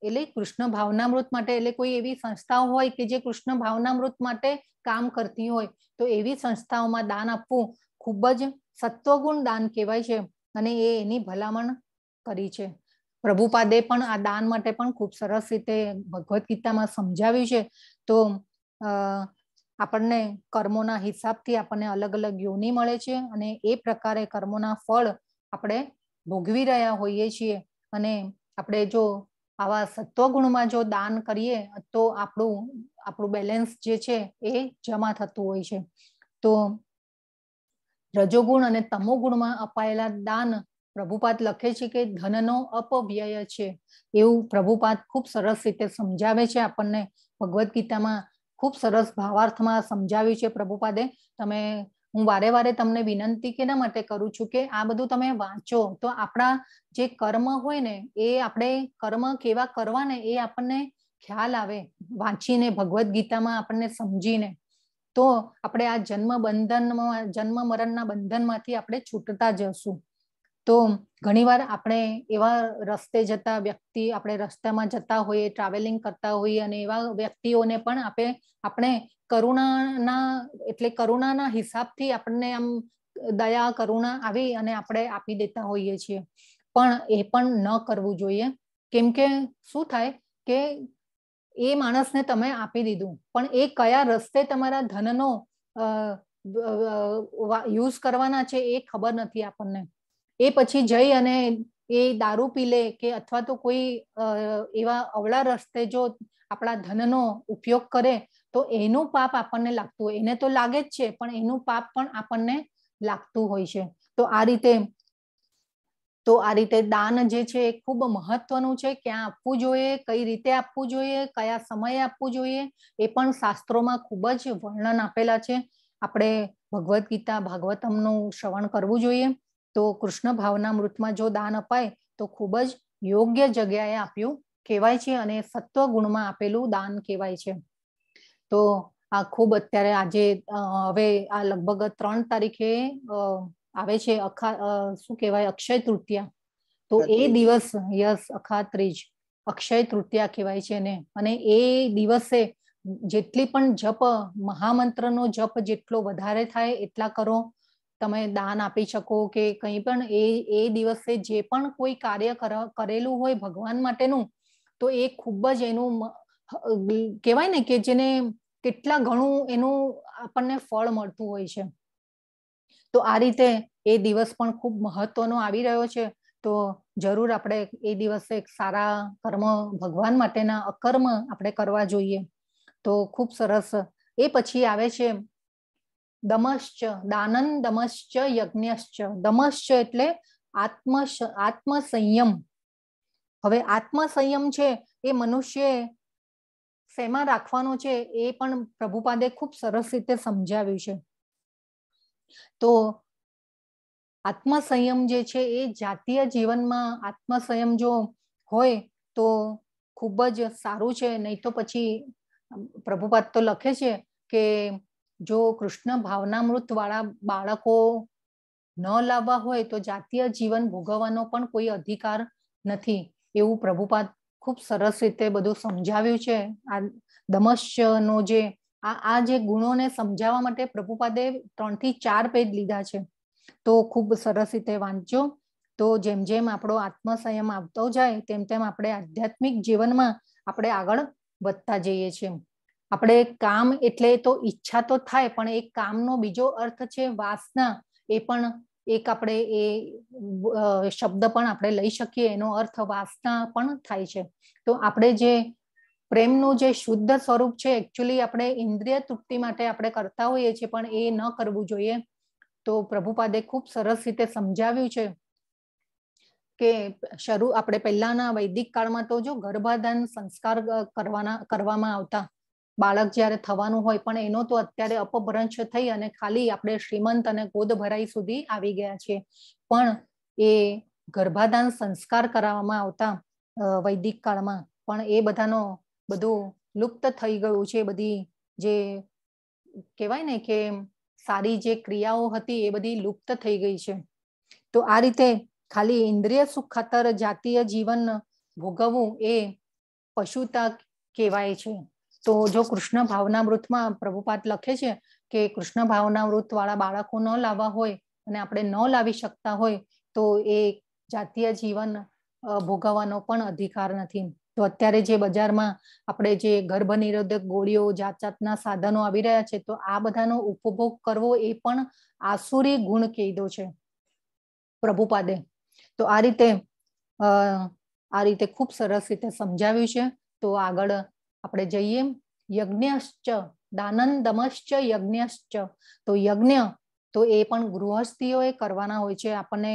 એટલે કૃષ્ણ ભાવનામૃત માટે, એટલે કોઈ એવી સંસ્થાઓ હોય કે જે કૃષ્ણ ભાવનામૃત માટે કામ કરતી હોય, તો એવી સંસ્થાઓમાં દાન આપવું ખૂબ જ સત્વગુણ દાન કહેવાય છે. અને એની ભલામણ કરી છે. પ્રભુપાદે પણ આ દાન માટે પણ ખૂબ સરસ રીતે ભગવદ્ ગીતામાં સમજાવ્યું છે. તો આપણને કર્મોના હિસાબથી આપણને અલગ અલગ યોની મળે છે અને એ પ્રકારે કર્મોના ફળ આપણે ભોગવી રહ્યા હોઈએ છીએ. અને આપણે જો આવા સત્વગુણમાં જો દાન કરીએ તો આપણું બેલેન્સ જે છે એ જમા થતું હોય છે. તો રજોગુણ અને તમોગુણમાં અપાયેલા દાન, પ્રભુપાદ લખે છે કે ધનનો અપવ્યય છે. એવું પ્રભુપાદ ખૂબ સરસ રીતે સમજાવે છે આપણને ભગવદ્ ગીતામાં. ખૂબ સરસ ભાવાર્થમાં સમજાવ્યું છે પ્રભુપાદે. હું વારે વારે તમને વિનંતી કેના માટે કરું છું કે આ બધું તમે વાંચો, તો આપણા જે કર્મ હોય ને એ આપણે કર્મ કેવા કરવા ને એ આપણને ખ્યાલ આવે. વાંચીને ભગવદ્ ગીતામાં આપણને સમજીને, તો આપણે આ જન્મ મરણના બંધનમાંથી આપણે છૂટતા જશું. તો ઘણીવાર આપણે એવા રસ્તે જતા વ્યક્તિ, આપણે રસ્તામાં જતા હોઈએ, ટ્રાવેલિંગ કરતા હોઈએ, અને એવા વ્યક્તિઓને પણ આપણે કરુણાના હિસાબથી આપણને આમ દયા કરુણા આવી અને આપણે આપી દેતા હોઈએ છીએ. પણ એ પણ ન કરવું જોઈએ. કેમ કે શું થાય કે એ માણસને તમે આપી દીધું, પણ એ કયા રસ્તે તમારા ધનનો યુઝ કરવાના છે એ ખબર નથી આપણને. એ પછી જઈ અને એ દારૂ પી લે કે અથવા તો કોઈ એવા અવળા રસ્તે જો આપણા ધનનો ઉપયોગ કરે તો એનું પાપ આપણને લાગતું હોય. એને તો લાગે જ છે, પણ એનું પાપ પણ આપણને લાગતું હોય છે. તો આ રીતે દાન જે છે એ ખૂબ મહત્વનું છે. ક્યાં આપવું જોઈએ, કઈ રીતે આપવું જોઈએ, કયા સમયે આપવું જોઈએ, એ પણ શાસ્ત્રોમાં ખૂબ જ વર્ણન આપેલા છે. આપણે ભગવદ્ ગીતા, ભાગવતમનું શ્રવણ કરવું જોઈએ. તો કૃષ્ણ ભાવનામૃતમાં જો દાન અપાય તો ખૂબ જ યોગ્ય જગ્યાએ આપ્યું કહેવાય છે અને સત્વગુણમાં આપેલું દાન કહેવાય છે. તો આ ખૂબ અત્યારે આજે હવે આ લગભગ 3 તારીખે આવે છે શું કહેવાય, અક્ષય તૃતીયા. તો એ દિવસ અખાત્રીજ, અક્ષય તૃતીયા કહેવાય છે ને. અને એ દિવસે જેટલી પણ જપ, મહામંત્રનો જપ જેટલો વધારે થાય એટલા કરો. તમે દાન આપી શકો કે કંઈ પણ એ દિવસે જે પણ કોઈ કાર્ય કરેલું હોય ભગવાન માટેનું, તો એ ખૂબ જ એનું કહેવાય ને કે જેને કેટલા ઘણું એનું આપણને ફળ મળતું હોય છે. તો આ રીતે એ દિવસ પણ ખૂબ મહત્વનો આવી રહ્યો છે. તો જરૂર આપણે એ દિવસે સારા કર્મ, ભગવાન માટેના અકર્મ આપણે કરવા જોઈએ. તો ખૂબ સરસ. એ પછી આવે છે દમશ્ચ, દાનન દમશ્ચ યજ્ઞશ્ચ. દમશ્ચ એટલે આત્મસંયમ. હવે આત્મસંયમ છે એ મનુષ્ય શેમાં રાખવાનો છે એ પણ પ્રભુપાદે ખૂબ સરસ રીતે સમજાવ્યું છે. તો આત્મસંયમ જે છે એ જાતીય જીવનમાં આત્મસંયમ જો હોય તો ખૂબ જ સારું છે. નહીં તો પછી પ્રભુપાદ તો લખે છે કે જો કૃષ્ણ ભાવનામૃત વાળા બાળકો ન લાવવા હોય તો જાતીય જીવન ભોગવવાનો પણ કોઈ અધિકાર નથી, એવું પ્રભુપાદ ખૂબ સરસ રીતે બધું સમજાવ્યું છે. આ દમશ્યનો જે આ જે ગુણોને સમજાવવા માટે પ્રભુપાદે 3 થી 4 પેજ લીધા છે. તો ખૂબ સરસ રીતે વાંચજો. તો જેમ જેમ આપણો આત્મસંયમ આવતો જાય તેમ તેમ આપણે આધ્યાત્મિક જીવનમાં આપણે આગળ વધતા જઈએ છીએ. આપણે કામ એટલે તો ઈચ્છા તો થાય, પણ એ કામનો બીજો અર્થ છે વાસના. એ પણ એક આપણે એ શબ્દ પણ આપણે લઈ શકીએ, એનો અર્થ વાસના પણ થાય છે. તો આપણે જે પ્રેમનું જે શુદ્ધ સ્વરૂપ છે, એકચ્યુઅલી આપણે ઇન્દ્રિય તૃપ્તિ માટે આપણે કરતા હોઈએ છીએ, પણ એ ન કરવું જોઈએ. તો પ્રભુપાદે ખૂબ સરસ રીતે સમજાવ્યું છે કે આપણે પહેલાના વૈદિક કાળમાં તો જો ગર્ભાધાન સંસ્કાર કરવામાં આવતા, બાળક જ્યારે થવાનું હોય, પણ એનો તો અત્યારે અપભ્રંશ થઈ અને ખાલી આપણે શ્રીમંત અને ગોદ ભરાઈ સુધી આવી ગયા છે. પણ એ ગર્ભાધાન સંસ્કાર કરાવવામાં આવતા વૈદિક કાળમાં, પણ એ બધાનો બધું લુપ્ત થઈ ગયું છે. બધી જે કહેવાય ને કે સારી જે ક્રિયાઓ હતી એ બધી લુપ્ત થઈ ગઈ છે. તો આ રીતે ખાલી ઇન્દ્રિય સુખ ખાતર જાતીય જીવન ભોગવવું એ પશુતા કહેવાય છે. તો જો કૃષ્ણ ભાવનામૃતમાં પ્રભુપાદ લખે છે કે કૃષ્ણ ભાવનામૃત વાળા બાળકો ન લાવવા હોય અને આપણે ન લાવી શકતા હોય તો એ જાતીય જીવન ભોગવવાનો પણ અધિકાર નથી. તો અત્યારે જે બજારમાં આપણે જે ગર્ભ નિરોધક ગોળીઓ, જાત જાતના સાધનો આવી રહ્યા છે, તો આ બધાનો ઉપભોગ કરવો એ પણ આસુરી ગુણ કીધો છે પ્રભુપાદે. તો આ રીતે ખૂબ સરસ રીતે સમજાવ્યું છે. તો આગળ આપણે જઈએ. યજ્ઞશ્ચ દાનંદમશ્ચ યજ્ઞશ્ચ. તો યજ્ઞ તો એ પણ ગૃહસ્થીઓએ કરવાના હોય છે. આપણને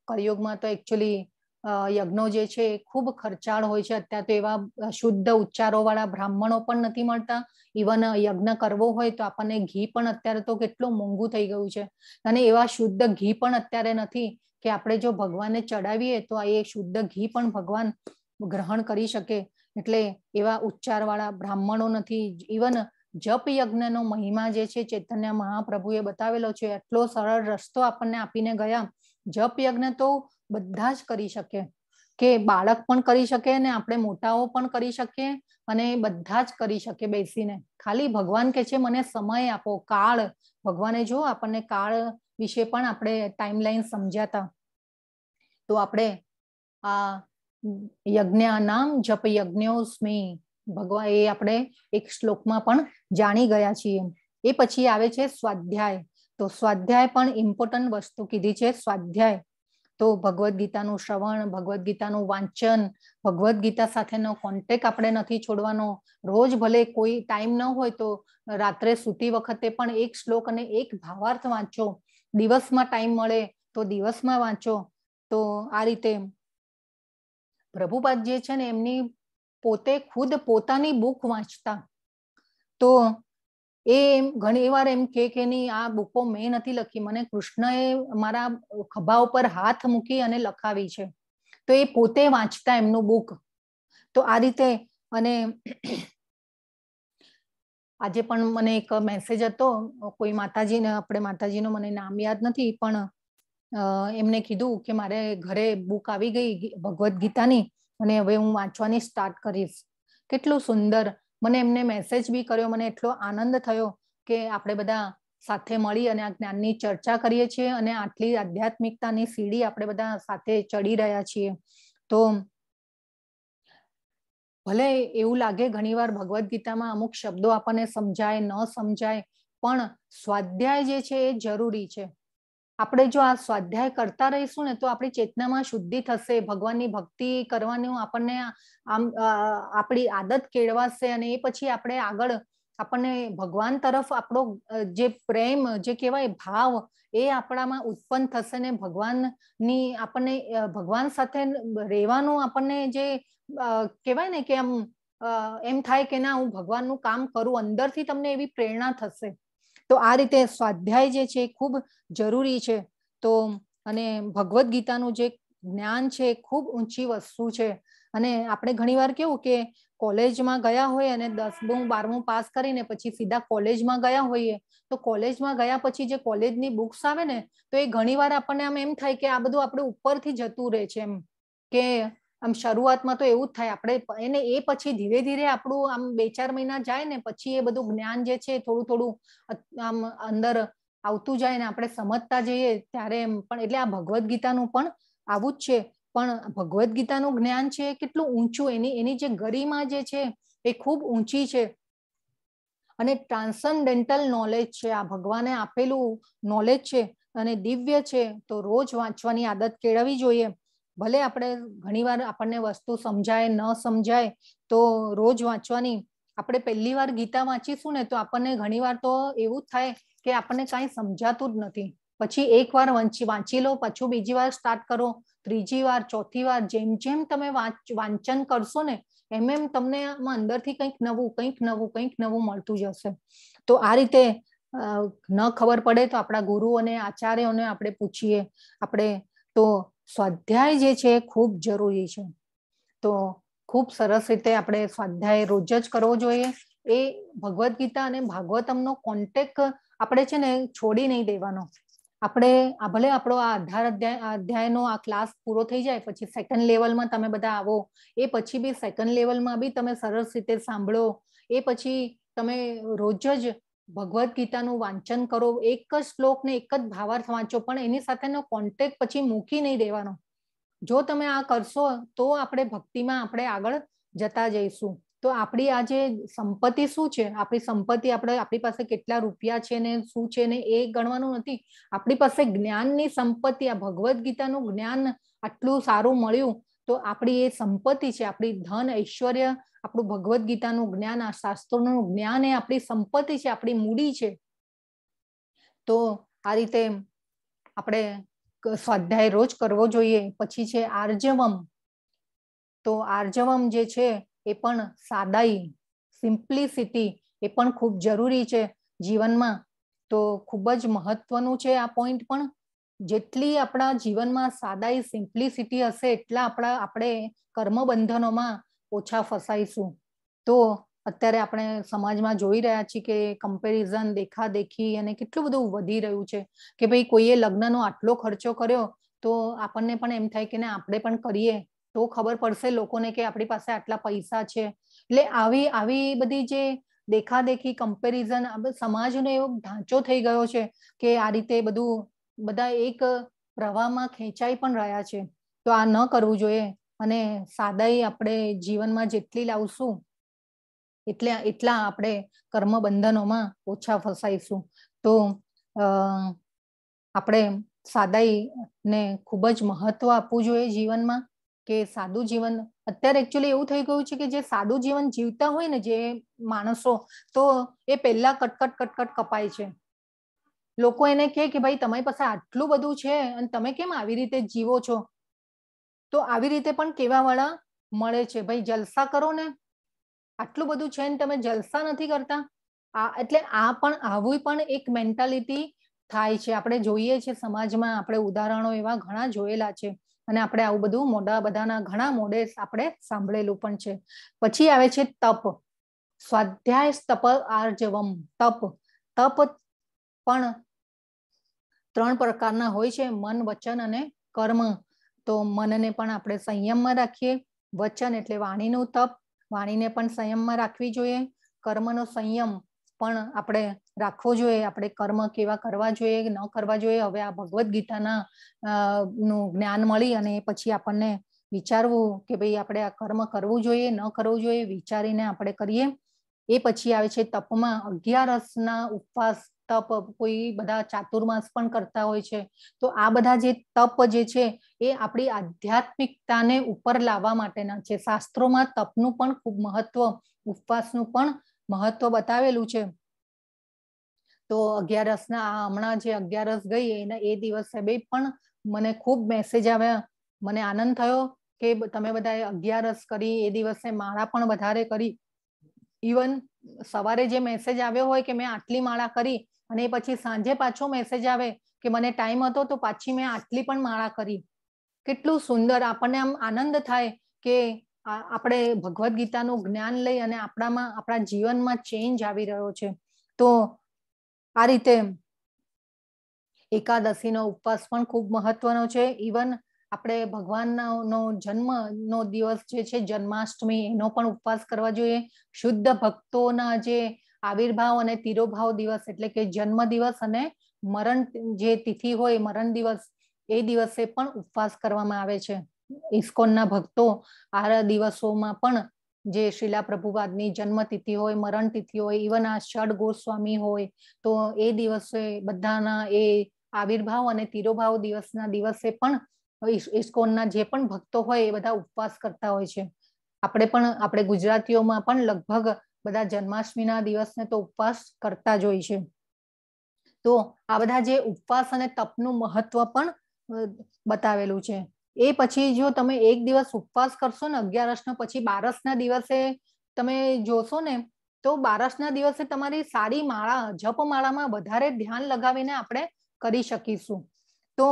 કળિયુગમાં તો એકચ્યુઅલી યજ્ઞો જે છે એ ખૂબ ખર્ચાળ હોય છે. અત્યારે તો એવા શુદ્ધ ઉચ્ચારો વાળા બ્રાહ્મણો પણ નથી મળતા. ઇવન યજ્ઞ કરવો હોય તો આપણને ઘી પણ અત્યારે તો કેટલું મોંઘું થઈ ગયું છે, અને એવા શુદ્ધ ઘી પણ અત્યારે નથી કે આપણે જો ભગવાનને ચડાવીએ તો એ શુદ્ધ ઘી પણ ભગવાન ગ્રહણ કરી શકે. એટલે એવા ઉચ્ચાર વાળા બ્રાહ્મણો નથી. ઇવન જપ યજ્ઞનો મહિમા જે છે ચૈતન્ય મહાપ્રભુએ બતાવેલો છે, એટલો સરળ રસ્તો આપણને આપીને ગયા. જપ યજ્ઞ તો બધા જ કરી શકે, કે બાળક પણ કરી શકે ને આપણે મોટાઓ પણ કરી શકીએ, અને બધા જ કરી શકે બેસીને. ખાલી ભગવાન કે છે મને સમય આપો. કાળ ભગવાને જો આપણને કાળ વિશે પણ આપણે ટાઈમલાઈન સમજ્યાતા. તો આપણે આ યજ્ઞાનામ જપ યજ્ઞોસ્મિ ભગવાન એ આપણે એક શ્લોકમાં પણ જાણી ગયા છીએ. એ પછી આવે છે સ્વાધ્યાય. તો સ્વાધ્યાય પણ ઇમ્પોર્ટન્ટ વસ્તુ કીધી છે. સ્વાધ્યાય તો ભગવદ્ ગીતાનું શ્રવણ, ભગવદ્ ગીતાનું વાંચન, ભગવદ્ ગીતા સાથેનો કોન્ટેક્ટ આપણે નથી છોડવાનો. રોજ ભલે કોઈ ટાઈમ ન હોય તો રાત્રે સૂતી વખતે પણ એક શ્લોક અને એક ભાવાર્થ વાંચો. દિવસમાં ટાઈમ મળે તો દિવસમાં વાંચો. તો આ રીતે પ્રભુપાદ જે છે ને એમની પોતે ખુદ પોતાની બુક વાંચતા. તો એ ઘણી વાર એમ કે નહીં આ બુકો મેં નથી લખી, મને કૃષ્ણએ મારા ખભા ઉપર હાથ મૂકી અને લખાવી છે. તો એ પોતે વાંચતા એમનું બુક. તો આ રીતે. અને આજે પણ મને એક મેસેજ હતો કોઈ માતાજીને, આપણે માતાજીનો મને નામ યાદ નથી, પણ એમને કીધું કે મારે ઘરે બુક આવી ગઈ ભગવદ્ ગીતાની અને હવે હું વાંચવાની સ્ટાર્ટ કરીશ. કેટલું સુંદર. મને એમને મેસેજ બી કર્યો. મને એટલો આનંદ થયો કે આપણે બધા સાથે મળી અને આ જ્ઞાનની ચર્ચા કરીએ છીએ અને આટલી આધ્યાત્મિકતાની સીડી આપણે બધા સાથે ચડી રહ્યા છીએ. તો ભલે એવું લાગે ઘણીવાર ભગવદ્ ગીતામાં અમુક શબ્દો આપણને સમજાય ન સમજાય, પણ સ્વાધ્યાય જે છે એ જરૂરી છે. આપણે જો આ સ્વાધ્યાય કરતા રહીશું ને તો આપણી ચેતનામાં શુદ્ધિ થશે, ભગવાનની ભક્તિ કરવાનું આપણને આમ આપણી આદત કેળવાશે, અને એ પછી આપણે આગળ આપણને ભગવાન તરફ આપણો જે પ્રેમ જે કહેવાય ભાવ એ આપણામાં ઉત્પન્ન થશે ને ભગવાનની આપણને ભગવાન સાથે રહેવાનું આપણને જે કહેવાય ને કે એમ થાય કે ના હું ભગવાનનું કામ કરું, અંદરથી તમને એવી પ્રેરણા થશે. તો આ રીતે સ્વાધ્યાય જે છે એ ખૂબ જરૂરી છે. તો અને ભગવદ્ ગીતાનું જે જ્ઞાન છે એ ખૂબ ઊંચી વસ્તુ છે. અને આપણે ઘણીવાર કેવું કે કોલેજમાં ગયા હોય અને 10મું 12મું પાસ કરીને પછી સીધા કોલેજમાં ગયા હોઈએ, તો કોલેજમાં ગયા પછી જે કોલેજની બુક્સ આવે ને, તો એ ઘણીવાર આપણને આમ એમ થાય કે આ બધું આપણે ઉપરથી જતું રહે છે, એમ કે આમ શરૂઆતમાં તો એવું જ થાય. આપણે એને એ પછી ધીરે ધીરે આપણું આમ 2-4 મહિના જાય ને પછી એ બધું જ્ઞાન જે છે થોડું થોડું આમ અંદર આવતું જાય ને આપણે સમજતા જઈએ ત્યારે એમ. પણ એટલે આ ભગવદ્ ગીતાનું પણ આવું જ છે. પણ ભગવદ્ ગીતાનું જ્ઞાન છે કેટલું ઊંચું, એની જે ગરિમા જે છે એ ખૂબ ઊંચી છે અને ટ્રાન્સન્ડેન્ટલ નોલેજ છે. આ ભગવાને આપેલું નોલેજ છે અને દિવ્ય છે. તો રોજ વાંચવાની આદત કેળવવી જોઈએ. ભલે આપણે ઘણીવાર આપણને વસ્તુ સમજાય ન સમજાય તો રોજ વાંચવાની. આપણે પહેલી વાર ગીતા વાંચીશું ને તો આપણને ઘણીવાર તો એવું જ થાય કે આપણને કાંઈ સમજાતું જ નથી. પછી એકવાર વાંચી લો, પાછું બીજી વાર સ્ટાર્ટ કરો, ત્રીજી વાર, ચોથી વાર, જેમ જેમ તમે વાંચન કરશો ને એમ એમ તમને અંદરથી કંઈક નવું મળતું જશે. તો આ રીતે ન ખબર પડે તો આપણા ગુરુ અને આચાર્યોને આપણે પૂછીએ. આપણે તો સ્વાધ્યાય જે છે ખૂબ જરૂરી છે. તો ખૂબ સરસ રીતે આપણે સ્વાધ્યાય રોજ જ કરવો જોઈએ. એ ભગવદ્ ગીતા અને ભાગવતમનો કોન્ટેક્ટ આપણે છે ને છોડી નહીં દેવાનો. આપણે ભલે આપણો આ 18 અધ્યાયનો આ ક્લાસ પૂરો થઈ જાય પછી સેકન્ડ લેવલમાં તમે બધા આવો, એ પછી બી સેકન્ડ લેવલમાં બી તમે સરસ રીતે સાંભળો. એ પછી તમે રોજ જ ભગવદ્ ગીતાનું વાંચન કરો. એક જ શ્લોક ને એક જ ભાવાર્થ વાંચો, પણ એની સાથેનો કોન્ટેક્ટ પછી મૂકી નહીં દેવાનો. જો તમે આ કરશો તો આપણે ભક્તિમાં આપણે આગળ જતા જઈશું. તો આપણી આ જે સંપત્તિ શું છે, આપણી સંપત્તિ આપણી પાસે કેટલા રૂપિયા છે ને શું છે ને એ ગણવાનું નથી. આપણી પાસે જ્ઞાનની સંપત્તિ, આ ભગવદ્ ગીતાનું જ્ઞાન આટલું સારું મળ્યું તો આપણી એ સંપત્તિ છે. આપણી ધન ઐશ્વર્ય, આપણું ભગવદ્ ગીતાનું જ્ઞાન, આ શાસ્ત્રોનું જ્ઞાન એ આપણી સંપત્તિ છે, આપણી મૂડી છે. તો આ રીતે આપણે સ્વાધ્યાય રોજ કરવો જોઈએ. પછી છે આર્જવમ. તો આર્જવમ જે છે એ પણ સાદાઈ, સિમ્પ્લિસિટી એ પણ ખૂબ જરૂરી છે જીવનમાં. તો ખૂબ જ મહત્વનું છે આ પોઈન્ટ પણ. જેટલી આપણા જીવનમાં સાદાઈ, સિમ્પ્લિસિટી હશે એટલા આપણે કર્મબંધનોમાં ઓછા ફસાઈશું. તો અત્યારે આપણે સમાજમાં જોઈ રહ્યા છીએ કે કમ્પેરિઝન, દેખાદેખી અને કેટલું બધું વધી રહ્યું છે કે ભાઈ કોઈએ લગ્નનો આટલો ખર્ચો કર્યો તો આપણને પણ એમ થાય કે આપણે પણ કરીએ તો ખબર પડશે લોકોને કે આપણી પાસે આટલા પૈસા છે. એટલે આવી બધી જે દેખાદેખી, કમ્પેરિઝન, સમાજનો એવો ઢાંચો થઈ ગયો છે કે આ રીતે બધા એક પ્રવાહમાં ખેંચાઈ પણ રહ્યા છે. તો આ ન કરવું જોઈએ અને સાદાઈ આપણે જીવનમાં જેટલી લાવશું એટલા આપણે કર્મ બંધનોમાં ઓછા ફસાઈશું. તો આપણે સાદાઈને ખૂબ જ મહત્વ આપવું જોઈએ જીવનમાં. કે સાદું જીવન અત્યારે એકચ્યુઅલી એવું થઈ ગયું છે કે જે સાદું જીવન જીવતા હોય ને જે માણસો, તો એ પહેલા કટકટ કપાય છે. લોકો એને કહે કે ભાઈ તમારી પાસે આટલું બધું છે અને તમે કેમ આવી રીતે જીવો છો? તો આવી રીતે પણ કહેવા વાળા મળે છે. ભાઈ જલસા કરો ને, આટલું બધું છે ને તમે જલસા નથી કરતા. એટલે આવું પણ એક મેન્ટાલિટી થાય છે. આપણે જોઈએ છે સમાજમાં, આપણે ઉદાહરણો એવા ઘણા જોયેલા છે અને આપણે આવું બધું બધાના ઘણા મોઢે આપણે સાંભળેલું પણ છે. પછી આવે છે તપ. સ્વાધ્યાય તપ આર્જવમ. તપ પણ 3 પ્રકારના હોય છે, મન, વચન અને કર્મ. તો મનને પણ આપણે સંયમમાં રાખીએ. વચન એટલે વાણીનું તપ, વાણીને પણ સંયમમાં રાખવી જોઈએ. કર્મનો સંયમ પણ આપણે રાખવો જોઈએ. આપણે કર્મ કેવા કરવા જોઈએ ન કરવા જોઈએ. હવે આ ભગવદ્ ગીતાના નું જ્ઞાન મળી અને પછી આપણને વિચારવું કે ભાઈ આપણે આ કર્મ કરવું જોઈએ ન કરવું જોઈએ, વિચારીને આપણે કરીએ. એ પછી આવે છે તપમાં 11 ઉપવાસ, તપ. કોઈ બધા ચાતુર્માસ પણ કરતા હોય છે. તો આ બધા જે તપ જે છે એ આપણી આધ્યાત્મિકતાને ઉપર લાવવા માટેના છે. શાસ્ત્રોમાં તપનું પણ ખૂબ મહત્વ, ઉપવાસનું પણ મહત્વ બતાવેલું છે. તો 11 હમણાં જે 11 ગઈ એ દિવસે પણ મને ખૂબ મેસેજ આવ્યા. મને આનંદ થયો કે તમે બધાએ 11 કરી, એ દિવસે માળા પણ વધારે કરી. ઇવન સવારે જે મેસેજ આવ્યો હોય કે મેં આટલી માળા કરી અને પછી સાંજે પાછો મેસેજ આવે કે મને ટાઈમ હતો તો પાછી મેં આટલી પણ માળા કરી. કેટલું સુંદર. આપણને આમ આનંદ થાય કે આપણે ભગવદ્ ગીતાનું જ્ઞાન લઈ અને આપણા જીવનમાં ચેન્જ આવી રહ્યો છે. તો આ રીતે એકાદશીનો ઉપવાસ પણ ખૂબ મહત્વનો છે. ઇવન આપણે ભગવાનનો જન્મનો દિવસ જે છે જન્માષ્ટમી, એનો પણ ઉપવાસ કરવા જોઈએ. શુદ્ધ ભક્તોના જે આવિર્ભાવ અને તિરોભાવ દિવસ એટલે કે જન્મ દિવસ અને મરણ જે તિથિ હોય મરણ દિવસ, એ દિવસે પણ ઉપવાસ કરવામાં આવે છે. ઇસ્કોનના ભક્તો આ દિવસોમાં પણ જે શ્રીલા પ્રભુપાદની જન્મતિથિ હોય, મરણ તિથિ હોય, ઇવન આ ષડ ગોસ્વામી હોય, તો એ દિવસે બધાના એ આવિર્ભાવ અને તિરોભાવ દિવસના દિવસે પણ ઇસ્કોનના જે પણ ભક્તો હોય એ બધા ઉપવાસ કરતા હોય છે. આપણે ગુજરાતીઓમાં પણ લગભગ બધા જન્માષ્ટમીના દિવસને તો ઉપવાસ કરતા જ હોય છે. તો આ બધા જે ઉપવાસ અને તપનું મહત્વ પણ બતાવેલું છે. એ પછી જો તમે એક દિવસ ઉપવાસ કરશો ને 11 પછી 12ના દિવસે તમે જોશો ને, તો 12ના દિવસે તમારી સારી માળા, જપમાળામાં વધારે ધ્યાન લગાવીને આપણે કરી શકીશું. તો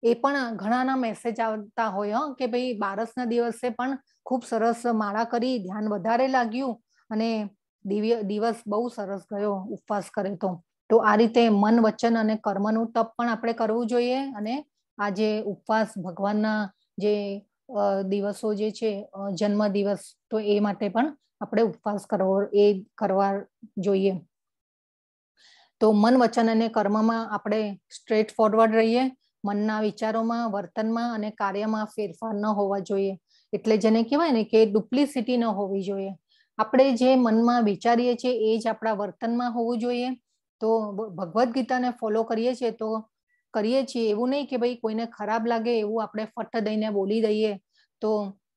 એ પણ ઘણાના મેસેજ આવતા હોય કે ભાઈ 12ના દિવસે પણ ખૂબ સરસ માળા કરી, ધ્યાન વધારે લાગ્યું અને દિવસ બહુ સરસ ગયો ઉપવાસ કરે તો આ રીતે મન, વચન અને કર્મનું તપ પણ આપણે કરવું જોઈએ. અને આ જે ઉપવાસ ભગવાનના જે દિવસો જે છે જન્મ દિવસ, તો એ માટે પણ આપણે ઉપવાસ કરવા જોઈએ. તો મન, વચન અને કર્મમાં આપણે સ્ટ્રેટ ફોરવર્ડ રહીએ. મનના વિચારોમાં, વર્તનમાં અને કાર્યમાં ફેરફાર ન હોવા જોઈએ. એટલે જેને કહેવાય ને કે ડુપ્લિસિટી ન હોવી જોઈએ. આપણે જે મનમાં વિચારીએ છીએ એ જ આપણા વર્તનમાં હોવું જોઈએ. તો ભગવદ્ ગીતાને ફોલો કરીએ છીએ એવું નહીં કે ભાઈ કોઈને ખરાબ લાગે એવું આપણે ફટ દઈને બોલી દઈએ. તો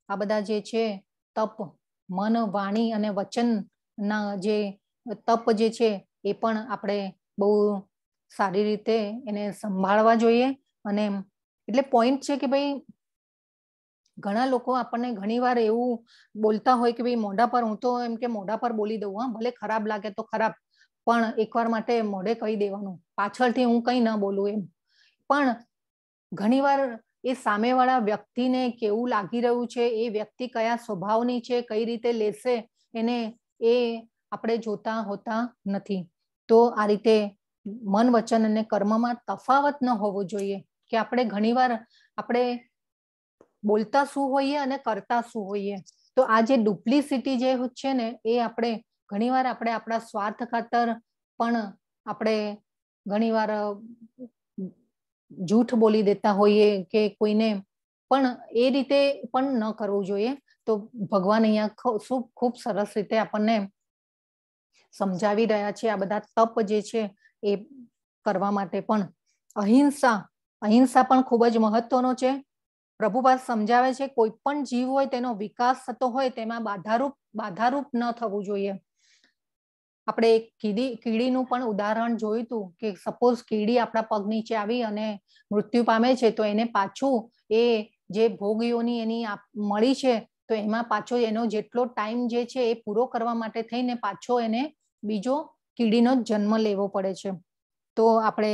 આ બધા જે છે તપ, મન, વાણી અને વચનના જે તપ જે છે એ પણ આપણે બહુ સારી રીતે એને સંભાળવા જોઈએ. અને એટલે પોઈન્ટ છે કે ભાઈ ઘણા લોકો આપણને ઘણી વાર એવું બોલતા હોય કે ભાઈ મોઢા પર, હું તો એમ કે મોઢા પર બોલી દઉં, ભલે ખરાબ લાગે તો ખરાબ, પણ એકવાર માટે મોઢે કહી દેવાનું, પાછળથી હું કંઈ ના બોલું એમ. પણ ઘણીવાર એ સામેવાળા વ્યક્તિને કેવું લાગી રહ્યું છે, એ વ્યક્તિ કયા સ્વભાવની છે, કઈ રીતે લેશે એને, એ આપણે જોતા હોતા નથી. તો આ રીતે મન, વચન અને કર્મમાં તફાવત ન હોવો જોઈએ કે આપણે ઘણીવાર આપણે બોલતા શું હોઈએ અને કરતા શું હોઈએ. તો આ જે ડુપ્લિસિટી જે છે ને એ આપણે ઘણીવાર આપણા સ્વાર્થ ખાતર પણ આપણે ઘણીવાર જૂઠ બોલી દેતા હોઈએ કે કોઈને, પણ એ રીતે પણ ન કરવું જોઈએ. તો ભગવાન અહીંયા ખૂબ સરસ રીતે આપણને સમજાવી રહ્યા છે આ બધા તપ જે છે એ કરવા માટે. પણ અહિંસા પણ ખૂબ જ મહત્વનો છે. પ્રભુપાદ સમજાવે છે કોઈ પણ જીવ હોય તેનો વિકાસ થતો હોય તેમાં બાધારૂપ ન થવું જોઈએ. આપણે કીડીનું પણ ઉદાહરણ જોયું હતું કે સપોઝ કીડી આપણા પગ નીચે આવી અને મૃત્યુ પામે છે, તો એને પાછું એ જે ભોગીઓની એની મળી છે તો એમાં પાછો એનો જેટલો ટાઈમ જે છે એ પૂરો કરવા માટે થઈને પાછો એને બીજો કીડીનો જન્મ લેવો પડે છે. તો આપણે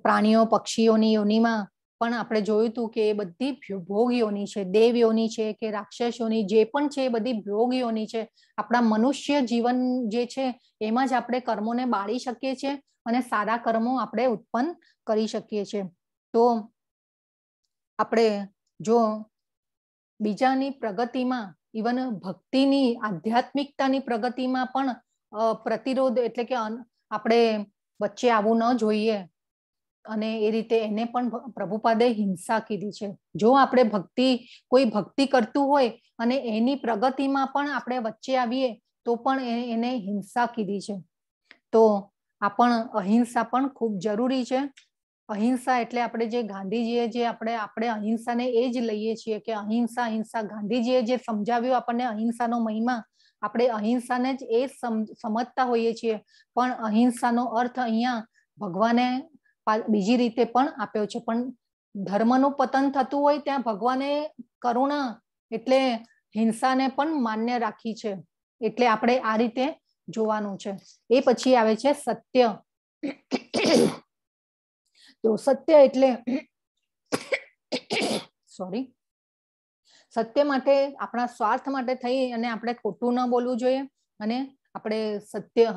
પ્રાણીઓ, પક્ષીઓની યોનિમાં પણ આપણે જોયું હતું કે એ બધી ભોગીઓની છે, દેવયોની છે કે રાક્ષસોની જે પણ છે એ બધી ભોગીઓની છે. આપણા મનુષ્ય જીવન જે છે એમાં જ આપણે કર્મોને બાળી શકીએ છીએ અને સારા કર્મો આપણે ઉત્પન્ન કરી શકીએ છીએ. તો આપણે જો બીજાની પ્રગતિમાં, ઇવન ભક્તિની, આધ્યાત્મિકતાની પ્રગતિમાં પણ પ્રતિરોધ એટલે કે આપણે વચ્ચે આવવું ન જોઈએ. અને એ રીતે એને પણ પ્રભુપાદે હિંસા કીધી છે. જો આપણે કોઈ ભક્તિ કરતું હોય અને એની પ્રગતિમાં પણ આપણે વચ્ચે આવીએ તો પણ એને હિંસા કીધી છે. તો આ પણ અહિંસા પણ ખૂબ જરૂરી છે. અહિંસા એટલે આપણે જે ગાંધીજીએ જે આપણે અહિંસાને એ જ લઈએ છીએ કે અહિંસા. ગાંધીજીએ જે સમજાવ્યું આપણને અહિંસાનો મહિમા, આપણે અહિંસાને જ એ સમજતા હોઈએ છીએ. પણ અહિંસાનો અર્થ અહીંયા ભગવાને બીજી રીતે પણ આપ્યો છે. પણ ધર્મનું પતન થતું હોય ત્યાં ભગવાને કરુણા એટલે હિંસાને પણ માન્ય રાખી છે. એટલે આપણે આ રીતે જોવાનું છે. એ પછી આવે છે સત્ય. તો સત્ય એટલે સત્ય માટે, આપણા સ્વાર્થ માટે થઈ અને આપણે ખોટું ન બોલવું જોઈએ અને આપણે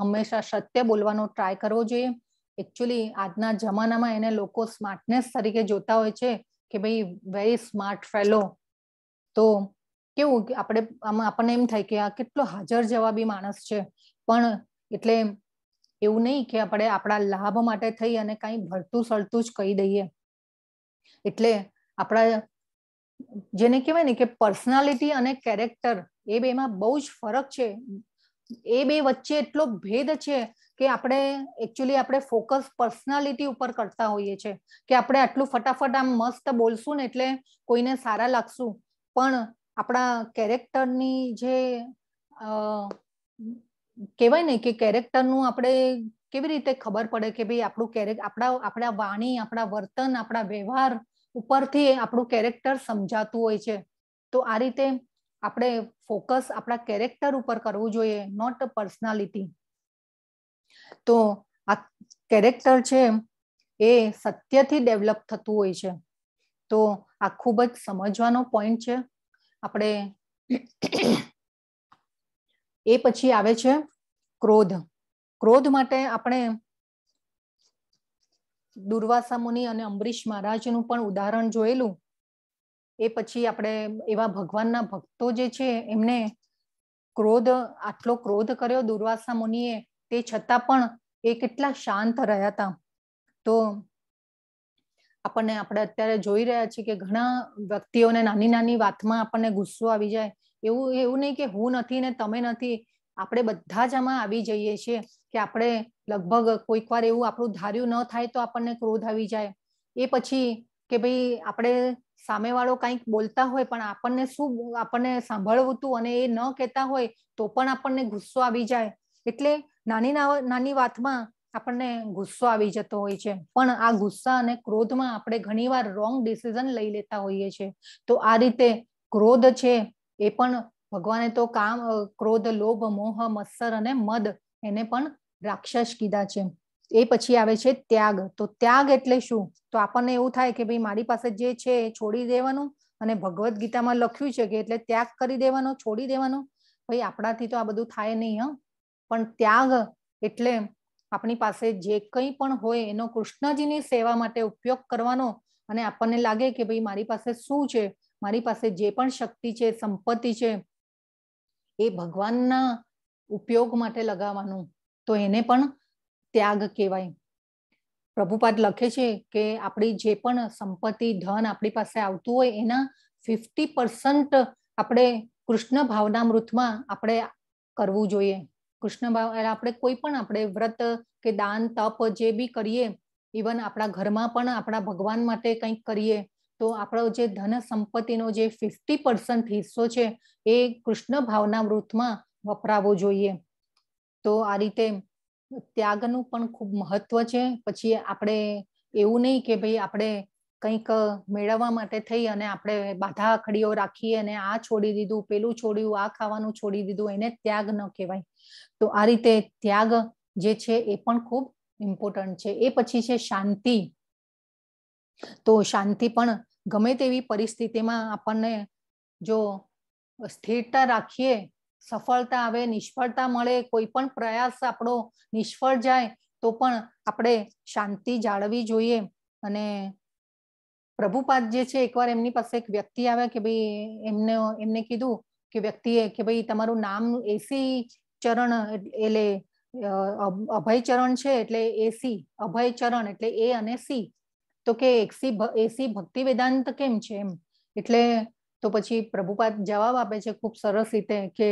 હંમેશા સત્ય બોલવાનો ટ્રાય કરવો જોઈએ. એકચ્યુઅલી આજના જમાનામાં એને લોકો સ્માર્ટનેસ તરીકે જોતા હોય છે કે ભાઈ વેરી સ્માર્ટ ફેલો. તો કેવું કે આપણને એમ થાય કે આ કેટલો હાજર જવાબી માણસ છે, પણ એટલે એવું નહીં કે આપણે આપણા લાભ માટે થઈ અને કઈ ભરતું સળતું જ કહી દઈએ. એટલે આપણા જેને કહેવાય ને કે પર્સનાલિટી અને કેરેક્ટર, એ બેમાં બહુ જ ફરક છે. એ બે વચ્ચે એટલો ભેદ છે કે આપણે ફોકસ પર્સનાલિટી ઉપર કરતા હોઈએ છીએ કે આપણે આટલું ફટાફટ આમ મસ્ત બોલશું ને એટલે કોઈને સારા લાગશું, પણ આપણા કેરેક્ટરની જે કહેવાય ને કે કેરેક્ટરનું આપણે કેવી રીતે ખબર પડે કે ભાઈ આપણા વાણી, આપણા વર્તન, આપણા વ્યવહાર ઉપરથી આપણું કેરેક્ટર સમજાતું હોય છે. તો આ રીતે આપણે ફોકસ આપણા કેરેક્ટર ઉપર કરવું જોઈએ, નોટ પર્સનાલિટી. તો આ કેરેક્ટર છે એ સત્યથી ડેવલપ થતું હોય છે. તો આ ખૂબ જ સમજવાનો પોઈન્ટ છે. આપણે એ પછી આવે છે ક્રોધ. ક્રોધ માટે આપણે દુર્વાસા મુનિ અને અંબરીશ મહારાજનું પણ ઉદાહરણ જોયેલું. એ પછી આપણે એવા ભગવાનના ભક્તો જે છે એમને આટલો ક્રોધ કર્યો દુર્વાસા મુનિએ, તે છતાં પણ એ કેટલા શાંત રહ્યા હતા. તો આપણે અત્યારે જોઈ રહ્યા છીએ કે ઘણા વ્યક્તિઓને નાની નાની વાતમાં આપણને ગુસ્સો આવી જાય. એવું નહીં કે હું નથી ને તમે નથી, આપણે બધા જ આમાં આવી જઈએ છીએ કે આપણે લગભગ કોઈક વાર એવું આપણું ધાર્યું ન થાય તો આપણને ક્રોધ આવી જાય. એ પછી કે ભાઈ આપણે સામેવાળો કંઈક બોલતા હોય પણ આપણને સાંભળવું હતું અને એ ન કહેતા હોય તો પણ આપણને ગુસ્સો આવી જાય. એટલે નાની નાની વાતમાં આપણને ગુસ્સો આવી જતો હોય છે. પણ આ ગુસ્સા અને ક્રોધમાં આપણે ઘણીવાર રોંગ ડિસિઝન લઈ લેતા હોઈએ છીએ. તો આ રીતે ક્રોધ છે એ પણ ભગવાને તો ક્રોધ, લોભ, મોહ, મત્સર અને મદ એને પણ રાક્ષસ કીધા છે. એ પછી આવે છે ત્યાગ. તો ત્યાગ એટલે શું? તો આપણને એવું થાય કે ભાઈ મારી પાસે જે છે એ છોડી દેવાનું, અને ભગવદ્ ગીતામાં લખ્યું છે કે એટલે ત્યાગ કરી દેવાનો, છોડી દેવાનો. ભાઈ આપણાથી તો આ બધું થાય નહીં. પણ ત્યાગ એટલે આપણી પાસે જે કંઈ પણ હોય એનો કૃષ્ણજીની સેવા માટે ઉપયોગ કરવાનો. અને આપણને લાગે કે ભાઈ મારી પાસે શું છે, મારી પાસે જે પણ શક્તિ છે, સંપત્તિ છે, એ ભગવાનના ઉપયોગ માટે લગાવવાનું. તો એને પણ ત્યાગ કહેવાય. પ્રભુપાદ લખે છે કે આપણી જે પણ સંપત્તિ, ધન આપણી પાસે આવતું હોય એના 50% આપણે કૃષ્ણ ભાવનામૃતમાં આપણે કરવું જોઈએ. કૃષ્ણ ભાવ આપણે કોઈ પણ આપણે વ્રત કે દાન, તપ જે બી કરીએ, ઇવન આપણા ઘરમાં પણ આપણા ભગવાન માટે કંઈક કરીએ, તો આપણો જે ધન સંપત્તિનો જે 50% હિસ્સો છે એ કૃષ્ણ ભાવનામૃતમાં વપરાવો જોઈએ. તો આ રીતે ત્યાગનું પણ ખૂબ મહત્વ છે. પછી આપણે એવું નહીં કે ભાઈ આપણે કંઈક મેળવવા માટે થઈ અને આપણે બાધા આખડીઓ રાખીએ અને આ છોડી દીધું, પેલું છોડ્યું, આ ખાવાનું છોડી દીધું, એને ત્યાગ ન કહેવાય. તો આ રીતે ત્યાગ જે છે એ પણ ખૂબ ઇમ્પોર્ટન્ટ છે. એ પછી છે શાંતિ. તો શાંતિ પણ ગમે તેવી પરિસ્થિતિમાં આપણને જો સ્થિરતા રાખીએ, સફળતા આવે, નિષ્ફળતા મળે, કોઈ પણ પ્રયાસ આપણો નિષ્ફળ જાય તો પણ આપણે શાંતિ જાળવી જોઈએ. અને પ્રભુપાદ જે છે એકવાર એમની પાસે એક વ્યક્તિ આવ્યા કે ભાઈ એમને કીધું કે વ્યક્તિએ કે ભાઈ તમારું નામ એસી ચરણ એટલે અભયચરણ છે, એટલે એસી અભયચરણ એટલે એ અને સી. તો કે એસી ભક્તિ વેદાંત કેમ છે એમ. એટલે તો પછી પ્રભુપાદ જવાબ આપે છે ખૂબ સરસ રીતે કે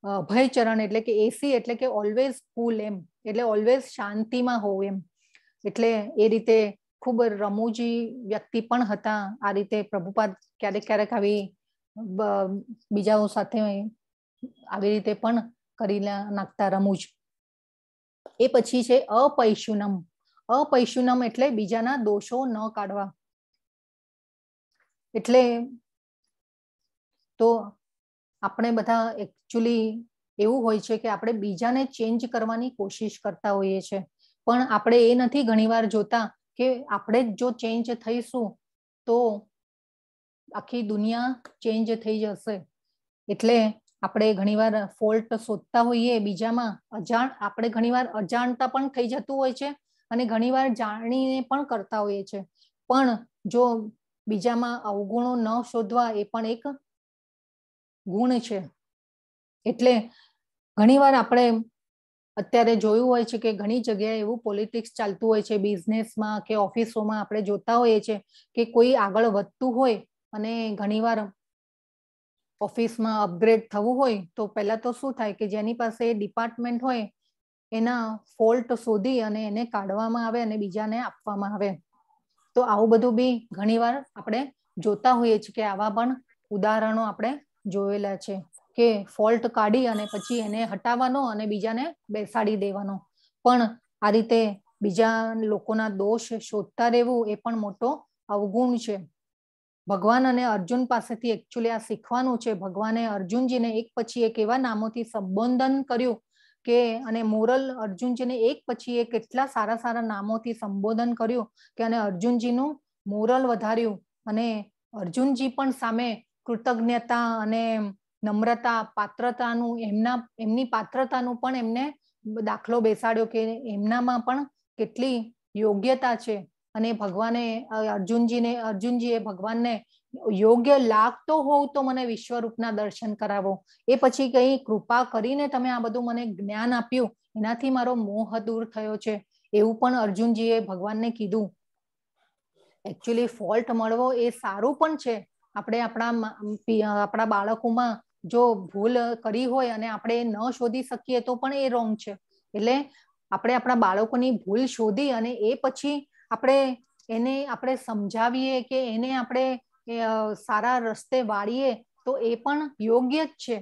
અભયચરણ એટલે કે એસી એટલે કે ઓલવેઝ કુલ એમ, એટલે ઓલવેઝ શાંતિમાં હોવ એમ. એટલે એ રીતે ખૂબ રમૂજી વ્યક્તિ પણ હતા. આ રીતે પ્રભુપાદ ક્યારેક ક્યારેક આવી બીજાઓ સાથે આવી રીતે પણ કરી નાખતા રમૂજ. એ પછી છે અપૈશુનમ. અપૈશુનમ એટલે બીજાના દોષો ન કાઢવા. એટલે તો આપણે બધા એકચ્યુઅલી એવું હોય છે કે આપણે બીજાને ચેન્જ કરવાની કોશિશ કરતા હોઈએ છીએ, પણ આપણે એ નથી ઘણીવાર જોતા કે આપણે જો ચેન્જ થઈશું તો આખી દુનિયા ચેન્જ થઈ જશે. એટલે આપણે ઘણીવાર ફોલ્ટ શોધતા હોઈએ બીજામાં, આપણે ઘણીવાર અજાણતા પણ થઈ જતું હોય છે અને ઘણીવાર જાણીને પણ કરતા હોઈએ છે. પણ જો બીજામાં અવગુણો ન શોધવા એ પણ એક ગુણ છે. એટલે ઘણીવાર આપણે અત્યારે જોયું હોય છે કે ઘણી જગ્યાએ એવું પોલિટિક્સ ચાલતું હોય છે, બિઝનેસમાં કે ઓફિસોમાં આપણે જોતા હોઈએ છીએ કે કોઈ આગળ વધતું હોય અને ઘણીવાર ઓફિસમાં અપગ્રેડ થવું હોય તો પહેલા તો શું થાય કે જેની પાસે ડિપાર્ટમેન્ટ હોય એના ફોલ્ટ શોધી અને એને કાઢવામાં આવે અને બીજાને આપવામાં આવે. તો આવું બધું બી ઘણીવાર આપણે જોતા હોઈએ છીએ કે આવા પણ ઉદાહરણો આપણે જોયેલા છે કે ફોલ્ટ કાઢી અને પછી એને હટાવવાનો અને બીજાને બેસાડી દેવાનો. પણ આ રીતે બીજા લોકોના દોષ શોધતા રહેવું એ પણ મોટો અવગુણ છે. ભગવાન અને અર્જુન પાસેથી એકચ્યુઅલી આ શીખવાનું છે. ભગવાને અર્જુનજીને એક પછી એક એવા નામોથી સંબોધન કર્યું કે અને મોરલ અર્જુનજીને એક પછી એક કેટલા સારા સારા નામોથી સંબોધન કર્યું કે અને અર્જુનજીનું મોરલ વધાર્યું અને અર્જુનજી પણ સામે કૃતજ્ઞતા અને નમ્રતા, પાત્રતાનું એમની પાત્રતાનું પણ એમને દાખલો બેસાડ્યો કે એમનામાં પણ કેટલી યોગ્યતા છે. અને ભગવાને અર્જુનજીએ ભગવાનને યોગ્ય લાગતો હોવ તો મને વિશ્વરૂપના દર્શન કરાવો. એ પછી કઈ કૃપા કરીને તમે આ બધું મને જ્ઞાન આપ્યું, એનાથી મારો મોહ દૂર થયો છે, એવું પણ અર્જુનજીએ ભગવાનને કીધું. એકચ્યુઅલી ફોલ્ટ મળવો એ સારું પણ છે. આપણે આપણા બાળકોમાં જો ભૂલ કરી હોય અને આપણે ન શોધી શકીએ તો પણ એ રોંગ છે. એટલે આપણે આપણા બાળકોની ભૂલ શોધી અને એ પછી આપણે સમજાવીએ કે એને આપણે સારા રસ્તે વાળીએ તો એ પણ યોગ્ય જ છે.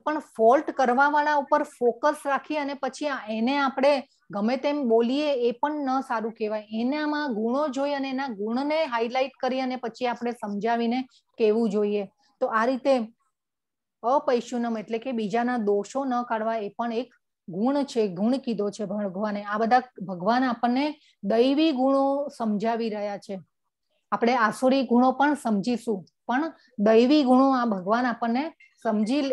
પણ ફોલ્ટ કરવા વાળા ઉપર ફોકસ રાખી અને પછી એને આપણે ગમે તેમ બોલીએ એ પણ ન સારું કહેવાય. એનામાં ગુણો જોઈ અને એના ગુણને હાઇલાઇટ કરી અને પછી આપણે સમજાવીને કહેવું જોઈએ. તો આ રીતે અપૈશુનમ એટલે કે બીજાના દોષો ન કાઢવા એ પણ એક ગુણ છે, ગુણ કીધો છે ભગવાને. આ બધા ભગવાન આપણને દૈવી ગુણો સમજાવી રહ્યા છે. આપણે આસુરી ગુણો પણ સમજીશું, પણ દૈવી ગુણો આ ભગવાન આપણને સમજી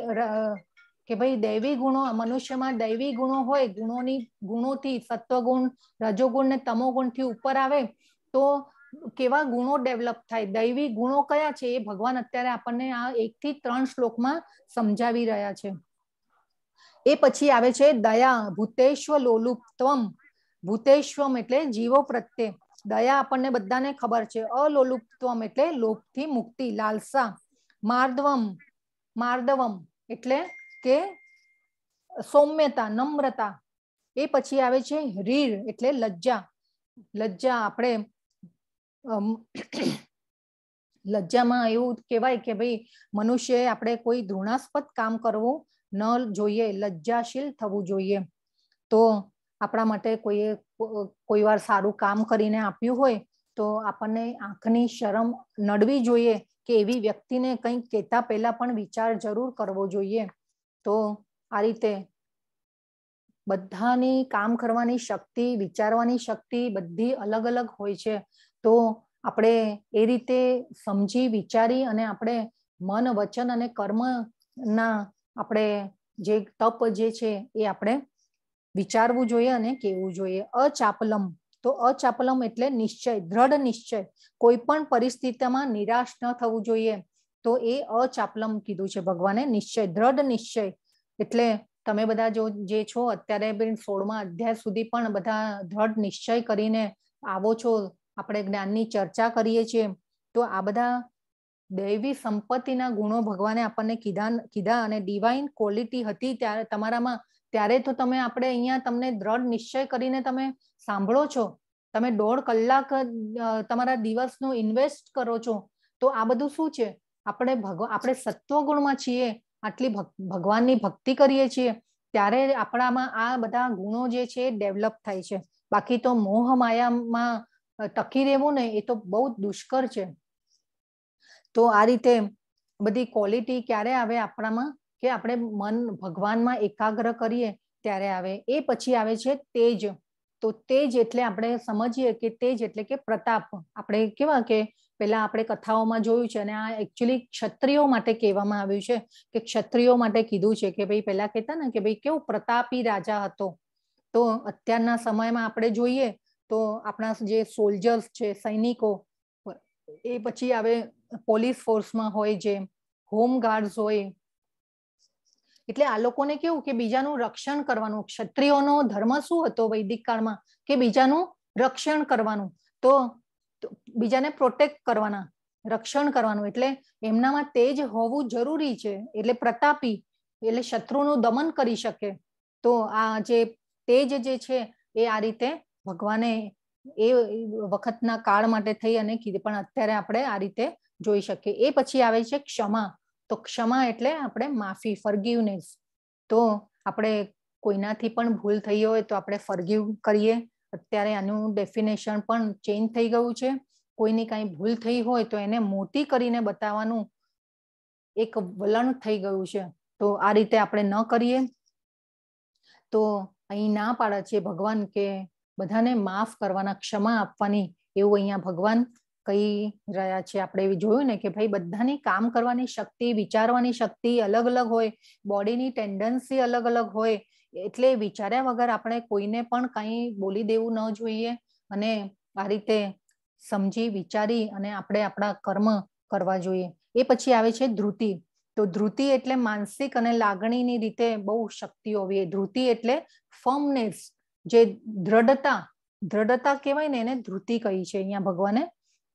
કે ભાઈ દૈવી ગુણો, મનુષ્યમાં દૈવી ગુણો હોય, ગુણોથી સત્વગુણ, રજોગુણ ને તમોગુણથી ઉપર આવે તો કેવા ગુણો ડેવલપ થાય. દૈવી ગુણો કયા છે એ ભગવાન અત્યારે આપણને આ 1 થી 3 શ્લોકમાં સમજાવી રહ્યા છે. એ પછી આવે છે દયા, ભૂતેશ્વ લોલુપ્ત્વમ. ભૂતેશ્વમ એટલે જીવો પ્રત્યે દયા આપણને બધાને ખબર છે. અલોલુપ્ત્વમ એટલે લોભથી મુક્તિ, લાલસા. માર્દવમ એટલે કે સૌમ્યતા, નમ્રતા. એ પછી આવે છે રીર એટલે લજ્જા. આપણે લજ્જામાં એવું કહેવાય કે ભાઈ મનુષ્યએ આપણે કોઈ ઘૃણાસ્પદ કામ કરવું ન જોઈએ, લજ્જાશીલ થવું જોઈએ. તો આપણા માટે કોઈ વાર સારું કામ કરીને આપ્યું હોય તો આપણને આંખની શરમ નડવી જોઈએ કે એવી વ્યક્તિને કંઈક કહેતા પહેલા પણ વિચાર જરૂર કરવો જોઈએ. તો આ રીતે બધાની કામ કરવાની શક્તિ, વિચારવાની શક્તિ બધી અલગ અલગ હોય છે. તો આપણે એ રીતે સમજી વિચારી અને આપણે મન, વચન અને કર્મના આપણે જે તપ જે છે એ આપણે વિચારવું જોઈએ અને કહેવું જોઈએ. અચાપલમ, તો અચાપલમ એટલે નિશ્ચય, દ્રઢ નિશ્ચય. કોઈ પણ પરિસ્થિતિમાં નિરાશ ન થવું જોઈએ. તો એ અચાપલમ કીધું છે ભગવાને. નિશ્ચય, દ્રઢ નિશ્ચય એટલે તમે બધા જે છો અત્યારે 16મા અધ્યાય સુધી પણ બધા દ્રઢ નિશ્ચય કરીને આવો છો. આપણે જ્ઞાનની ચર્ચા કરીએ છીએ. તો આ બધા દૈવી સંપત્તિના ગુણો ભગવાને આપણને કીધા અને ડિવાઇન ક્વોલિટી હતી ત્યારે તમારામાં, ત્યારે તો આપણે અહીંયા તમને દ્રઢ નિશ્ચય કરીને તમે સાંભળો છો. તમે 1.5 કલાક તમારા દિવસનો ઇન્વેસ્ટ કરો છો. તો આ બધું શું છે? આપણે સત્વગુણમાં છીએ, આટલી ભગવાનની ભક્તિ કરીએ છીએ ત્યારે આપણામાં આ બધા ગુણો જે છે ડેવલપ થાય છે. બાકી તો મોહ માયામાં ટકી રહેવું ને એ તો બહુ દુષ્કર છે. તો આ રીતે બધી ક્વોલિટી ક્યારે આવે આપણામાં કે આપણે મન ભગવાનમાં એકાગ્ર કરીએ ત્યારે આવે. એ પછી આવે છે તેજ. તો તેજ એટલે આપણે સમજીએ કે તેજ એટલે કે પ્રતાપ. આપણે કેવા કે પેલા આપણે કથાઓમાં જોયું છે અને આ એકચ્યુઅલી ક્ષત્રિયો માટે કહેવામાં આવ્યું છે કે ક્ષત્રિયો માટે કીધું છે કે ભાઈ પેલા કહેતા ને કે ભાઈ કેવું પ્રતાપી રાજા હતો. તો અત્યારના સમયમાં આપણે જોઈએ તો આપણા જે સોલ્જર્સ છે, સૈનિકો, એ પછી આવે પોલીસ ફોર્સમાં હોય, જે હોમગાર્ડ્સ હોય, એટલે આ લોકોને કેવું કે બીજાનું રક્ષણ કરવાનું. ક્ષત્રિયોનો ધર્મ શું હતો વૈદિક કાળમાં? કે બીજાનું રક્ષણ કરવાનું. તો બીજાને પ્રોટેક્ટ કરવાના, રક્ષણ કરવાનું. એટલે એમનામાં તેજ હોવું જરૂરી છે. એટલે પ્રતાપી એટલે શત્રુનું દમન કરી શકે. તો આ જે તેજ જે છે એ આ રીતે ભગવાને એ વખતના કાળ માટે થઈ અને કીધી, પણ અત્યારે આપણે આ રીતે જોઈ શકીએ. એ પછી આવે છે ક્ષમા. તો ક્ષમા એટલે આપણે માફી, ફોરગિવનેસ. તો આપણે કોઈનાથી પણ ભૂલ થઈ હોય તો આપણે ફોરગિવ કરીએ. અત્યારે આનું ડેફિનેશન પણ ચેન્જ થઈ ગયું છે. કોઈની કાંઈ ભૂલ થઈ હોય તો એને મોટી કરીને બતાવવાનું એક વલણ થઈ ગયું છે. તો આ રીતે આપણે ન કરીએ. તો અહીં ના પાડે છે ભગવાન કે બધાને માફ કરવાના, ક્ષમા આપવાની, એવું અહીંયા ભગવાન કહી રહ્યા છે. આપણે જોયું ને કે ભાઈ બધાની કામ કરવાની શક્તિ, વિચારવાની શક્તિ અલગ અલગ હોય, બોડીની ટેન્ડન્સી અલગ અલગ હોય. એટલે વિચાર્યા વગર આપણે કોઈને પણ કંઈ બોલી દેવું ન જોઈએ અને આ રીતે સમજી વિચારી અને આપણે આપણા કર્મ કરવા જોઈએ. એ પછી આવે છે ધૃતિ. તો ધૃતિ એટલે માનસિક અને લાગણીની રીતે બહુ શક્તિ હોવી. ધૃતિ એટલે ફર્મનેસ, જે દ્રઢતા, દ્રઢતા કહેવાય ને, એને ધૃતિ કહી છે અહીંયા ભગવાને.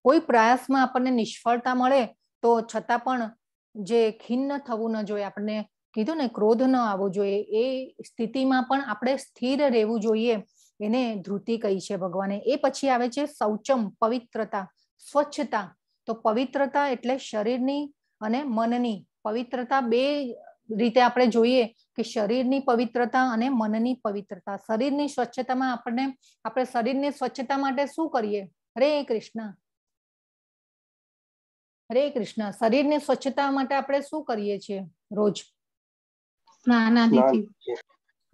કોઈ પ્રયાસમાં આપણને નિષ્ફળતા મળે તો છતાં પણ જે ખિન્ન થવું ન જોઈએ. આપણને કીધું ને ક્રોધ ન આવવો જોઈએ. એ સ્થિતિમાં પણ આપણે સ્થિર રહેવું જોઈએ. એને ધૃતિ કહી છે ભગવાને. એ પછી આવે છે શૌચમ, પવિત્રતા, સ્વચ્છતા. તો પવિત્રતા એટલે શરીરની અને મનની પવિત્રતા. બે રીતે આપણે જોઈએ કે શરીરની પવિત્રતા અને મનની પવિત્રતા. શરીરની સ્વચ્છતામાં આપણે શરીરની સ્વચ્છતા માટે શું કરીએ? હરે કૃષ્ણ, હરે કૃષ્ણ. શરીરની સ્વચ્છતા માટે આપણે શું કરીએ છીએ રોજ?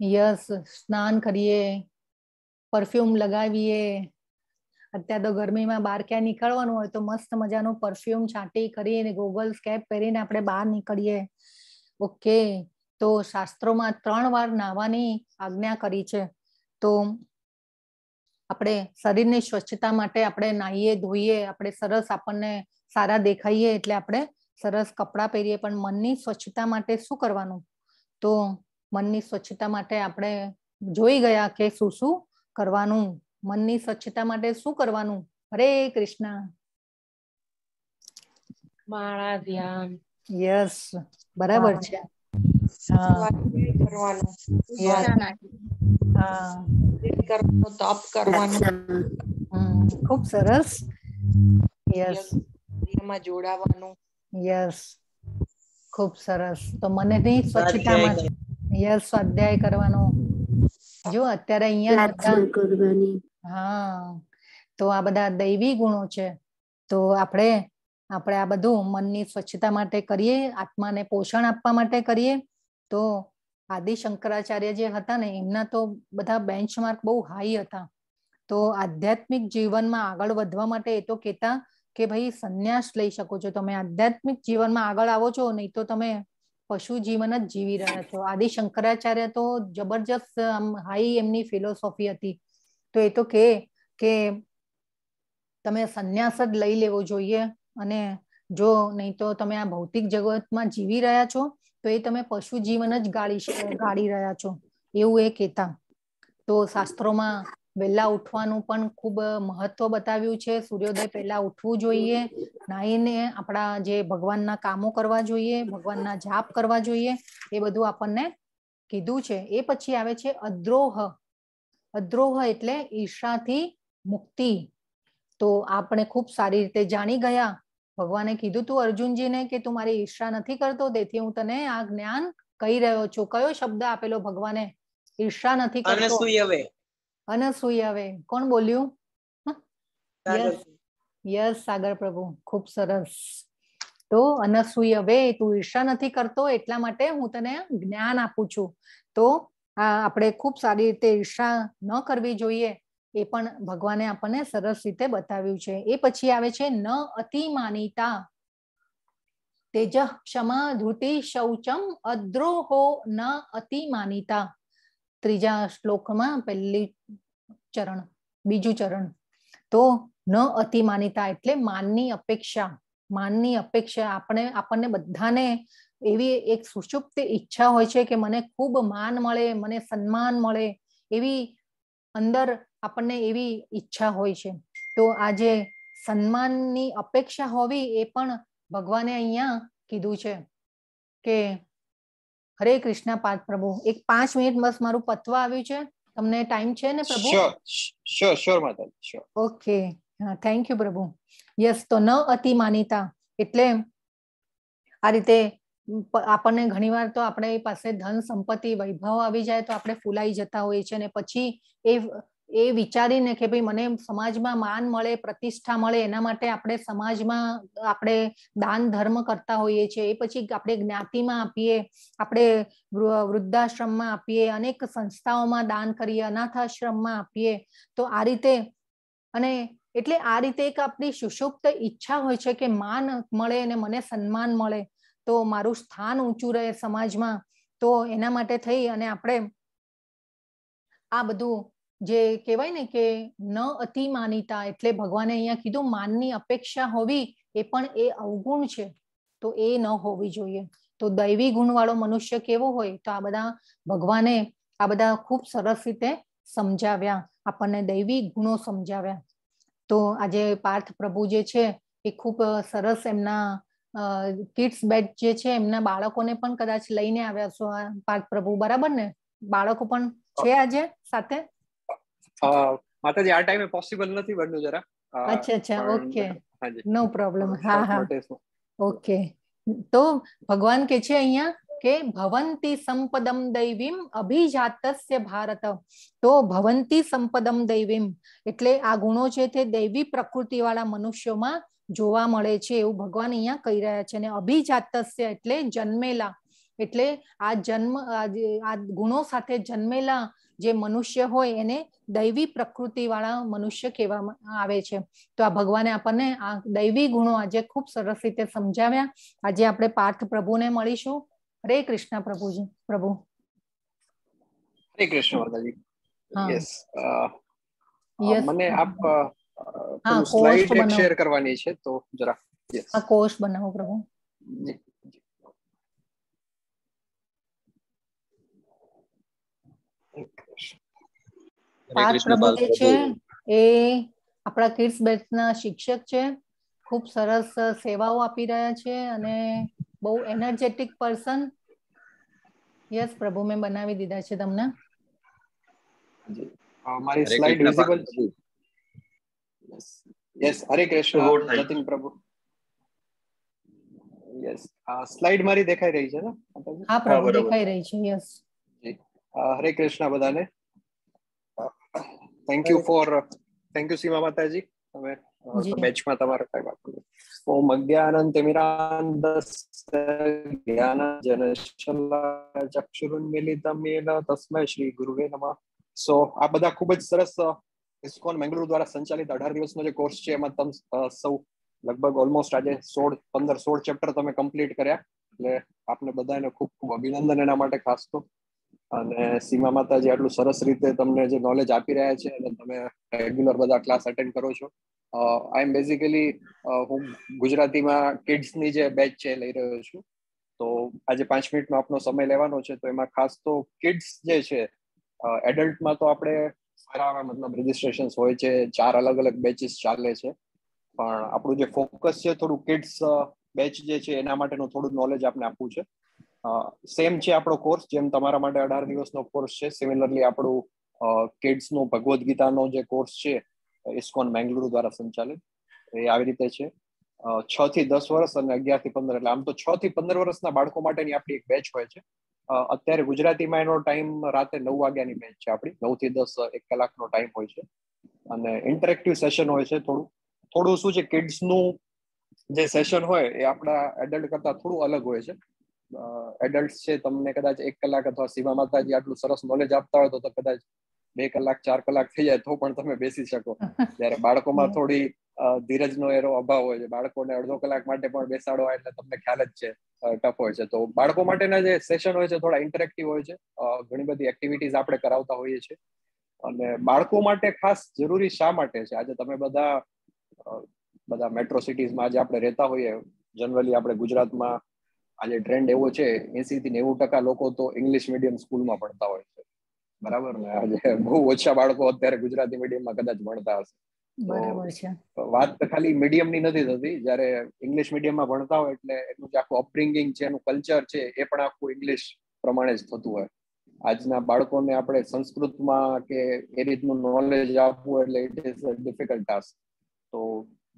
યસ, સ્નાન કરીએ, પરફ્યુમ લગાવીએ. અત્યારે તો ગરમીમાં બહાર ક્યાં નીકળવાનું હોય તો મસ્ત મજાનું પરફ્યુમ છાંટી કરીને ગોગલ્સ કેપ પહેરીને આપણે બહાર નીકળીએ. ઓકે. તો શાસ્ત્રોમાં 3 વાર નાહવાની આજ્ઞા કરી છે. તો આપણે શરીરની સ્વચ્છતા માટે આપણે નાહીએ, ધોઈએ, આપણે સરસ, આપણને સારા દેખાઈએ એટલે આપણે સરસ કપડાં પહેરીએ. પણ મનની સ્વચ્છતા માટે શું કરવાનું? તો મનની સ્વચ્છતા માટે આપણે જોઈ ગયા કે શું શું કરવાનું. મનની સ્વચ્છતા માટે શું કરવાનું? હરે કૃષ્ણ. માળા, ધ્યાન. યસ, બરાબર છે. હા, તપ કરવાનું, ખૂબ સરસ. યસ, જોડાવાનું. યસ, ખૂબ સરસ. તો મનની સ્વચ્છતા માટે યસ, સ્વાધ્યાય કરવાનો. જો અત્યારે અહીંયા હા, તો આ બધા દૈવી ગુણો છે. તો આપણે આ બધું મનની સ્વચ્છતા માટે કરીએ, આત્માને પોષણ આપવા માટે કરીએ. તો આદિ શંકરાચાર્ય જે હતા ને, એમના તો બધા બેન્ચમાર્ક બહુ હાઈ હતા. તો આધ્યાત્મિક જીવનમાં આગળ વધવા માટે એ તો કહેતા કે ભાઈ સંન્યાસ લઈ શકો છો તમે, આધ્યાત્મિક જીવનમાં આગળ આવો છો, નહીં તો તમે પશુ જીવન જ જીવી રહ્યા છો. આદિ શંકરાચાર્ય તો જબરજસ્ત હાઈ એમની ફિલોસોફી હતી. તો એ તો કે તમે સંન્યાસ જ લઈ લેવો જોઈએ. અને જો નહીં તો તમે આ ભૌતિક જગતમાં જીવી રહ્યા છો તો એ તમે પશુ જીવન જ ગાળી રહ્યા છો, એવું એ કહેતા. તો શાસ્ત્રોમાં વહેલા ઉઠવાનું પણ ખૂબ મહત્વ બતાવ્યું છે. સૂર્યોદય પહેલા ઉઠવું જોઈએ. નાહીને આપણા જે ભગવાનના કામો કરવા જોઈએ, ભગવાનના જાપ કરવા જોઈએ. એ બધું આપણને કીધું છે. એ પછી આવે છે અદ્રોહ. અદ્રોહ એટલે ઈર્ષાથી મુક્તિ. તો આપણે ખૂબ સારી રીતે જાણી ગયા. ભગવાને કીધું તું અર્જુનજીને કે તું મારી ઈર્ષા નથી કરતો, તેથી હું તને આ જ્ઞાન કહી રહ્યો છું. કયો શબ્દ આપેલો ભગવાને? ઈર્ષા નથી કરતો. અનસૂયવે. કોણ બોલ્યું? યસ, સાગર પ્રભુ. ખૂબ સરસ. તો અનસૂયવે, તું ઈર્ષા નથી કરતો એટલા માટે હું તને જ્ઞાન આપું છું. તો આપણે ખૂબ સારી રીતે ઈર્ષા ન કરવી જોઈએ. એ પણ ભગવાને આપણને સરસ રીતે બતાવ્યું છે. એ પછી આવે છે ન અતિ માનિતા તેજ ક્ષમા ધૃતિ શૌચમ અદ્રોહો ન અતિ માનિતા. ત્રીજા શ્લોકમાં બીજું ચરણ. તો ન અતિ માનિતા એટલે માનની અપેક્ષા. માનની અપેક્ષા આપણને બધાને એવી એક સુષુપ્ત ઈચ્છા હોય છે કે મને ખૂબ માન મળે, મને સન્માન મળે, એવી અંદર આપણને એવી ઈચ્છા હોય છે. તો આ જે સન્માનની અપેક્ષા હોવી એ પણ ભગવાને અહીંયા કીધું છે કે હરે કૃષ્ણ પાર્થ પ્રભુ. એક 5 મિનિટ બસ મારું પતવા આવ્યું છે. તમને ટાઈમ છે ને પ્રભુ? શ્યોર માતાજી. ઓકે, થેન્ક યુ પ્રભુ. યસ, તો ન અતિ માનિતા એટલે આ રીતે આપણને ઘણીવાર તો આપણે પાસે ધન સંપત્તિ વૈભવ આવી જાય તો આપણે ફૂલાઈ જતા હોઈએ છીએ, અને પછી એ વિચારીને કે ભાઈ મને સમાજમાં માન મળે, પ્રતિષ્ઠા મળે, એના માટે આપણે સમાજમાં આપણે દાન ધર્મ કરતા હોઈએ છીએ. એ પછી આપણે જ્ઞાતિમાં આપીએ, આપણે વૃદ્ધાશ્રમમાં આપીએ, અનેક સંસ્થાઓમાં દાન કરીએ, અનાથાશ્રમમાં આપીએ. તો આ રીતે અને એટલે આ રીતે એક આપણી સુષુપ્ત ઈચ્છા હોય છે કે માન મળે અને મને સન્માન મળે, તો મારું સ્થાન ઊંચું રહે સમાજમાં. તો એના માટે થઈ અને આપણે આ બધું જે કહેવાય ને કે ન અતિ માનિતા એટલે ભગવાને અહીંયા કીધું માનની અપેક્ષા હોવી એ પણ એ અવગુણ છે, તો એ ન હોવી જોઈએ. તો દૈવી ગુણ વાળો મનુષ્ય કેવો હોય, તો આ બધા ભગવાને આ બધા ખૂબ સરસ રીતે સમજાવ્યા, આપણને દૈવી ગુણો સમજાવ્યા. તો આજે પાર્થ પ્રભુ જે છે એ ખૂબ સરસ એમના કિડ્સ બેચ જે છે એમના બાળકોને પણ કદાચ લઈને આવ્યા છો પાર્થ પ્રભુ, બરાબર ને? બાળકો પણ છે આજે સાથે? માતાજી આ ટાઈમે પોસિબલ નથી બન્યું જરા. અચ્છા, ઓકે, નો પ્રોબ્લેમ. હા, ઓકે. તો ભગવાન કે છે અહીંયા કે ભવંતી સંપદમ દૈવીમ અભિજાતસ્ય ભારત. તો ભવંતી સંપદમ દૈવીમ એટલે આ ગુણો છે તે દૈવી પ્રકૃતિ વાળા મનુષ્યોમાં જોવા મળે છે, એવું ભગવાન અહીંયા કહી રહ્યા છે. અને અભિજાતસ્ય એટલે જન્મેલા, એટલે આ ગુણો સાથે જન્મેલા જે મનુષ્ય હોય એને દૈવી પ્રકૃતિ વાળા મનુષ્ય કહેવામાં આવે છે. તો આ ભગવાને આપણને આ દૈવી ગુણો આજે ખૂબ સરસ રીતે સમજાવ્યા. આજે આપણે પાર્થ પ્રભુને મળીશું. હરે કૃષ્ણ પ્રભુજી. પ્રભુ હરે કૃષ્ણ માતાજી. યસ, મને આપ સ્લાઇડ એક શેર કરવાની છે તો જરા. યસ, આ કોર્સ બનાવો પ્રભુ. પાર્થ પ્રભુ જે છે એ આપણા કિડ્સ બેચના શિક્ષક છે. ખૂબ સરસ સેવાઓ આપી રહ્યા છે અને બહુ એનર્જેટિક પર્સન. યસ પ્રભુ, મેં બનાવી દીધા છે તમને. મારી સ્લાઇડ વિઝિબલ? યસ, હરે કૃષ્ણ જતીન પ્રભુ. યસ, સ્લાઇડ મારી દેખાઈ રહી છે ને? હા પ્રભુ, દેખાઈ રહી છે. યસ, હરે કૃષ્ણ બધાને. થેન્ક યુ સીમા માતાજી, તમે બેચમાં તમારા ટાઈમ આપ્યો. ઓમ અજ્ઞાનતિમિરાન્ધસ્ય જ્ઞાનાંજનશલાકયા ચક્ષુરુન્મીલિતં येन તસ્મૈ શ્રી ગુરુવે નમઃ. સો આ બધા ખૂબ જ સરસ ઇસ્કોન મેંગલુરુ દ્વારા સંચાલિત 18 દિવસનો જે કોર્સ છે એમાં તમે સૌ લગભગ ઓલમોસ્ટ આજે 16 ચેપ્ટર તમે કમ્પ્લીટ કર્યા, એટલે આપને બધાને ખૂબ ખૂબ અભિનંદન એના માટે ખાસ તો. અને સીમા માતાજી આટલું સરસ રીતે તમને જે નોલેજ આપી રહ્યા છે અને તમે રેગ્યુલર બધા ક્લાસ અટેન્ડ કરો છો. આઈ એમ બેઝિકલી હું ગુજરાતીમાં કિડ્સની જે બેચ છે લઈ રહ્યો છું. તો આજે 5 મિનિટનો આપનો સમય લેવાનો છે, તો એમાં ખાસ તો કિડ્સ જે છે, એડલ્ટમાં તો આપણે સારા મતલબ રજિસ્ટ્રેશન હોય છે, 4 અલગ અલગ બેચીસ ચાલે છે, પણ આપણું જે ફોકસ છે થોડું કિડ્સ બેચ જે છે એના માટેનું થોડું નોલેજ આપણે આપવું છે. સેમ છે આપણો કોર્સ, જેમ તમારા માટે 18 દિવસનો કોર્સ છે, સિમિલરલી આપણું કિડ્સનો ભગવદ્ ગીતાનો જે કોર્સ છે ઇસ્કોન મેંગલુરુ દ્વારા સંચાલિત, એ આવી રીતે છે. 6 થી 10 વર્ષ અને 11 થી 15, એટલે આમ તો 6 થી 15 વર્ષના બાળકો માટેની આપણી એક બેચ હોય છે. અત્યારે ગુજરાતીમાં એનો ટાઈમ રાતે 9 વાગ્યાની બેચ છે આપણી. 9 થી 10 1 કલાકનો ટાઈમ હોય છે અને ઇન્ટરેક્ટિવ સેશન હોય છે. થોડું શું છે, કિડ્સનું જે સેશન હોય એ આપણા એડલ્ટ કરતા થોડું અલગ હોય છે. એડલ્ટ છે તમને કદાચ 1 કલાક અથવા સીમા માતાજી આટલું સરસ નોલેજ આપતા હોય તો કદાચ 2 કલાક 4 કલાક થઈ જાય તો પણ તમે બેસી શકો. જ્યારે બાળકોમાં થોડી ધીરજનો એરો અભાવ હોય છે. બાળકોને અડધો કલાક માટે પણ બેસાડવા એટલે તમને ખ્યાલ જ છે ટફ હોય છે. તો બાળકો માટેના જે સેશન હોય છે થોડા ઇન્ટરેક્ટિવ હોય છે. ઘણી બધી એક્ટિવિટીઝ આપણે કરાવતા હોઈએ છીએ. અને બાળકો માટે ખાસ જરૂરી શા માટે છે? આજે તમે બધા મેટ્રો સિટીઝમાં આજે આપણે રહેતા હોઈએ, જનરલી આપણે ગુજરાતમાં આજે ટ્રેન્ડ એવો છે 80 થી 90% લોકો તો ઇંગ્લિશ મીડિયમ સ્કૂલમાં ભણતા હોય છે, બરાબર ને? આજે બહુ ઓછા બાળકો અત્યારે ગુજરાતી મીડિયમમાં કદાચ ભણતા હશે. બરાબર છે. વાત તો ખાલી મીડિયમની નથી થતી. જ્યારે ઇંગ્લિશ મીડિયમમાં ભણતા હોય એટલે એનું જે આખું અપબ્રિંગિંગ છે, એનું કલ્ચર છે, એ પણ આખું ઇંગ્લિશ પ્રમાણે જ થતું હોય. આજના બાળકોને આપણે સંસ્કૃતમાં કે એ રીતનું નોલેજ આપવું એટલે it is a difficult task. તો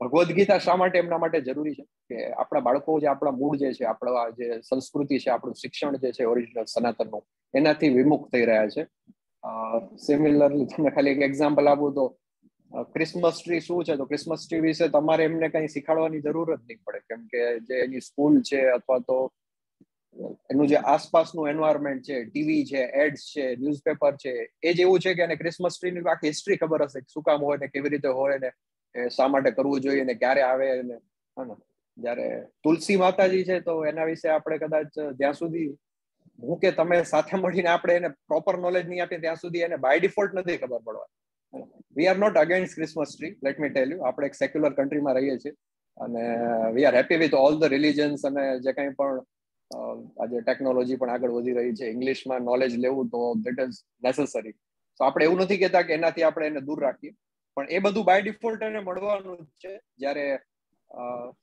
ભગવદ્ ગીતા શા માટે એમના માટે જરૂરી છે? કે આપણા બાળકો જે આપણા મૂળ જે છે, આપણા જે સંસ્કૃતિ છે, આપણું શિક્ષણ જે છે ઓરિજિનલ સનાતનનું, એનાથી વિમુખ થઈ રહ્યા છે. સિમિલરલી તમને ખાલી એક એક્ઝામ્પલ આપું તો ક્રિસમસ ટ્રી શું છે? તો ક્રિસમસ ટ્રી વિશે તમારે એમને કઈ શીખવાડવાની જરૂર જ નહીં પડે, કેમ કે જે એની સ્કૂલ છે અથવા તો એનું જે આસપાસનું એન્વાયરમેન્ટ છે, ટીવી છે, એડ્સ છે, ન્યૂઝપેપર છે, એ જ એવું છે કે એને ક્રિસમસ ટ્રીની આખી હિસ્ટ્રી ખબર હશે, શું કામ હોય ને, કેવી રીતે હોય ને, શા માટે કરવું જોઈએ ને, ક્યારે આવે ને. જ્યારે તુલસી માતાજી છે તો એના વિશે આપણે કદાચ જ્યાં સુધી હું કે તમે સાથે મળીને આપણે એને પ્રોપર નોલેજ નહીં આપીએ ત્યાં સુધી એને બાય ડિફોલ્ટ નથી ખબર પડવા. We are not against Christmas tree, let me tell you. આપણે એક સેક્યુલર કન્ટ્રીમાં રહીએ છીએ અને we are happy with all the religions. અને જે કંઈ પણ આજે ટેકનોલોજી પણ આગળ વધી રહી છે, ઇંગ્લિશમાં નોલેજ લેવું તો દેટ ઇઝ નેસેસરી. તો આપણે એવું નથી કહેતા કે એનાથી આપણે એને દૂર રાખીએ, પણ એ બધું બાય ડિફોલ્ટ એને મળવાનું જ છે. જ્યારે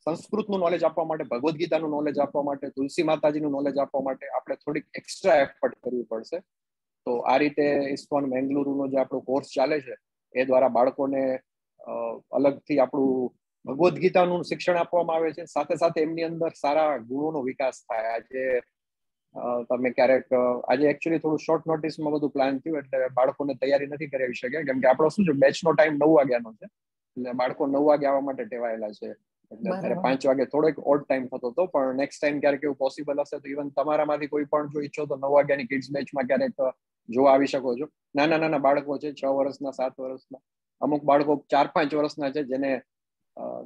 સંસ્કૃતનું નોલેજ આપવા માટે, ભગવદ્ ગીતાનું નોલેજ આપવા માટે, તુલસી માતાજીનું નોલેજ આપવા માટે આપણે થોડીક એક્સ્ટ્રા એફર્ટ કરવી પડશે. તો આ રીતે ઇસ્કોન મેંગલુરુનો જે આપણો કોર્સ ચાલે છે એ દ્વારા બાળકોને અલગથી આપણું ભગવદ્ ગીતાનું શિક્ષણ આપવામાં આવે છે. સાથે સાથે એમની અંદર સારા ગુણોનો વિકાસ થાય. આજે તમે ક્યારેક આજે એકચ્યુઅલી થોડું શોર્ટ નોટિસમાં બધું પ્લાન થયું એટલે બાળકોને તૈયારી નથી કરાવી શકે, કેમ કે આપણો શું છે, બેચનો ટાઈમ 9 વાગ્યાનો છે એટલે બાળકો 9 વાગે આવવા માટે ટેવાયેલા છે. એટલે અત્યારે 5 વાગે થોડોક ઓડ ટાઈમ થતો હતો, પણ નેક્સ્ટ ટાઈમ ક્યારેક એવું પોસિબલ હશે તો ઇવન તમારામાંથી કોઈ પણ જો ઈચ્છો તો 9 વાગ્યાની કિડ્સ બેચમાં ક્યારેક જોવા આવી શકો છો. નાના બાળકો છે, 6 વર્ષના, 7 વર્ષના, અમુક બાળકો 4-5 વર્ષના છે જેને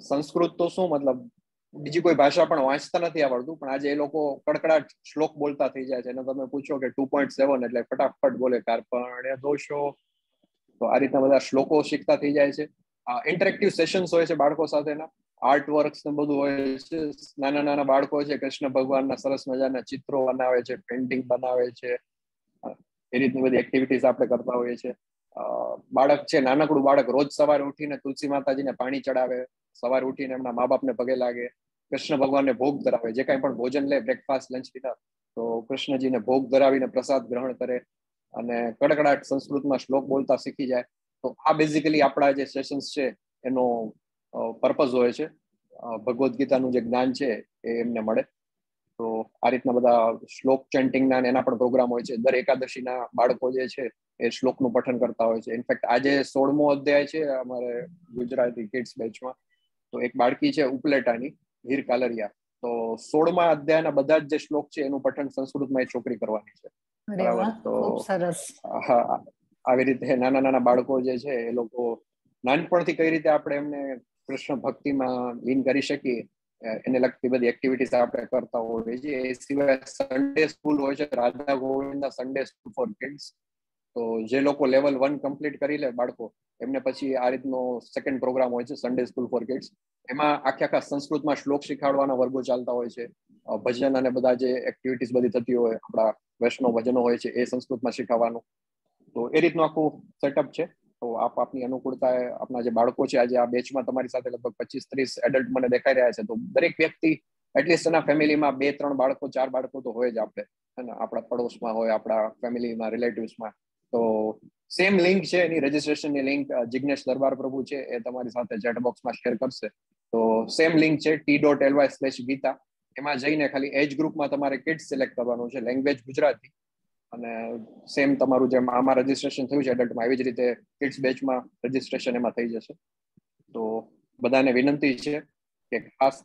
સંસ્કૃત તો શું મતલબ બીજી કોઈ ભાષા પણ વાંચતા નથી આવડતું, પણ આજે એ લોકો કડકડાટ શ્લોક બોલતા થઈ જાય છે. અને તમે પૂછો કે 2.7 એટલે ફટાફટ બોલે, કાર્પણ્ય દોષો. તો આ રીતના બધા શ્લોકો શીખતા થઈ જાય છે. ઇન્ટરેક્ટિવ સેશન્સ હોય છે બાળકો સાથેના, આર્ટ વર્ક્સ ને બધું હોય છે. નાના બાળકો છે, કૃષ્ણ ભગવાનના સરસ મજાના ચિત્રો બનાવે છે, પેઇન્ટિંગ બનાવે છે. એ રીતની બધી એક્ટિવિટીઝ આપણે કરતા હોઈએ છીએ. બાળક છે, નાનકડું બાળક રોજ સવારે ઉઠીને તુલસી માતાજીને પાણી ચડાવે, સવારે ઉઠીને એમના મા બાપને પગે લાગે, કૃષ્ણ ભગવાનને ભોગ ધરાવે. જે કાંઈ પણ ભોજન લે, બ્રેકફાસ્ટ, લંચ, ડિનર, તો કૃષ્ણજીને ભોગ ધરાવીને પ્રસાદ ગ્રહણ કરે અને કડકડાટ સંસ્કૃતમાં શ્લોક બોલતા શીખી જાય. તો આ બેઝિકલી આપણા જે સેશન્સ છે એનો પર્પઝ હોય છે. ભગવદ્ ગીતાનું જે જ્ઞાન છે એ એમને મળે. તો આ રીતના બધા શ્લોક ચેન્ટિંગના એના પણ પ્રોગ્રામ હોય છે. દર એકાદશીના બાળકો જે છે એ શ્લોકનું પઠન કરતા હોય છે. ઇનફેક્ટ આજે 16મો અધ્યાય છે અમારે ગુજરાતી કિડ્સ બેચમાં. તો એક બાળકી છે ઉપલેટાની, હીર કાલરિયા. તો 16મા અધ્યાયના બધા જ જે શ્લોક છે એનું પઠન સંસ્કૃતમાં એ છોકરી કરવાની છે. બરાબર. તો હા, આવી રીતે નાના બાળકો જે છે એ લોકો નાનપણથી કઈ રીતે આપણે એમને કૃષ્ણ ભક્તિમાં લીન કરી શકીએ એને લગતી બધી એક્ટિવિટીઝ આપણે કરતા હોઈએ છીએ. એ સિવાય સન્ડે સ્કૂલ હોય છે, રાધા ગોવિંદના સન્ડે સ્કૂલ ફોર કિડ્સ. તો જે લોકો લેવલ 1 કમ્પ્લીટ કરી લે બાળકો, એમને પછી આ રીતનો સેકન્ડ પ્રોગ્રામ હોય છે, સન્ડે સ્કૂલ ફોર કિડ્સ. એમાં આખા સંસ્કૃતમાં શ્લોક શીખવાડવાના વર્ગો ચાલતા હોય છે. ભજન અને બધા જે એક્ટિવિટીઝ બધી થતી હોય, આપણા વૈષ્ણવ ભજનો હોય છે, એ સંસ્કૃતમાં શીખવાનું. તો એ રીતનું આખું સેટઅપ છે. તો આપની અનુકૂળતાએ આપણા જે બાળકો છે, આજે આ બેચમાં તમારી સાથે લગભગ 25-30 એડલ્ટ મને દેખાઈ રહ્યા છે. તો દરેક વ્યક્તિ એટલીસ્ટ એના ફેમિલીમાં 2-3 બાળકો, 4 બાળકો તો હોય જ આપણે, આપણા પડોશમાં હોય, આપણા ફેમિલીમાં, રિલેટિવ્સમાં. તો સેમ લિંક છે, એની રજીસ્ટ્રેશનની લિંક જિગ્નેશ દરબાર પ્રભુ છે એ તમારી સાથે ચેટ બોક્સમાં શેર કરશે. તો સેમ લિંક છે t.ly/ગીતા. એમાં જઈને ખાલી એજ ગ્રુપમાં તમારે કિડ્સ સિલેક્ટ કરવાનું છે, લેંગ્વેજ ગુજરાતી. અને સેમ તમારું જેમ આમાં રજીસ્ટ્રેશન થયું છે એડલ્ટમાં, એવી જ રીતે કિડ્સ બેચમાં રજીસ્ટ્રેશન એમાં થઈ જશે. તો બધાને વિનંતી છે કે ખાસ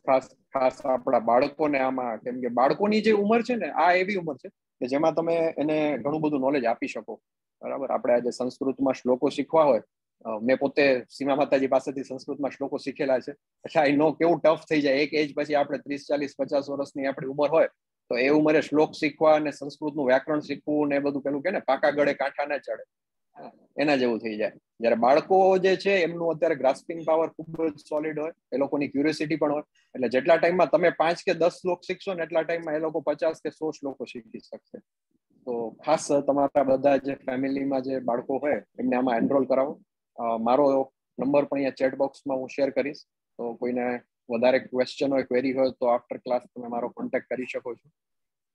આપણા બાળકોને આમાં, કેમ કે બાળકોની જે ઉંમર છે ને, આ એવી ઉંમર છે કે જેમાં તમે એને ઘણું બધું નોલેજ આપી શકો. બરાબર. આપણે આજે સંસ્કૃતમાં શ્લોકો શીખવા હોય, મેં પોતે સીમા માતાજી પાસેથી સંસ્કૃતમાં શ્લોકો શીખેલા છે, એટલે આઈ નો કેવું ટફ થઈ જાય. એક એજ પછી આપણે 30, 40, 50 વર્ષની આપણી ઉંમર હોય તો એ ઉંમરે શ્લોક શીખવા અને સંસ્કૃતનું વ્યાકરણ શીખવું ને એ બધું પેલું કે ને પાકા ગળે કાંઠા ના ચડે, એના જેવું થઈ જાય. જયારે બાળકો જે છે એમનું અત્યારે ગ્રાસ્પિંગ પાવર ખૂબ જ સોલિડ હોય, એ લોકોની ક્યુરિયોસિટી પણ હોય, એટલે જેટલા ટાઈમમાં તમે 5 કે 10 શ્લોક શીખશો ને એટલા ટાઈમમાં એ લોકો 50 કે 100 શ્લોકો શીખી શકશે. તો ખાસ તમારા બધા જે ફેમિલીમાં જે બાળકો હોય એમને આમાં એનરોલ કરાવો. મારો નંબર પણ અહીંયા ચેટ બોક્સમાં હું શેર કરીશ, તો કોઈને વધારે ક્વેશ્ચન હોય, ક્વેરી હોય તો આફ્ટર ક્લાસ તમે મારો કોન્ટેક્ટ કરી શકો છો.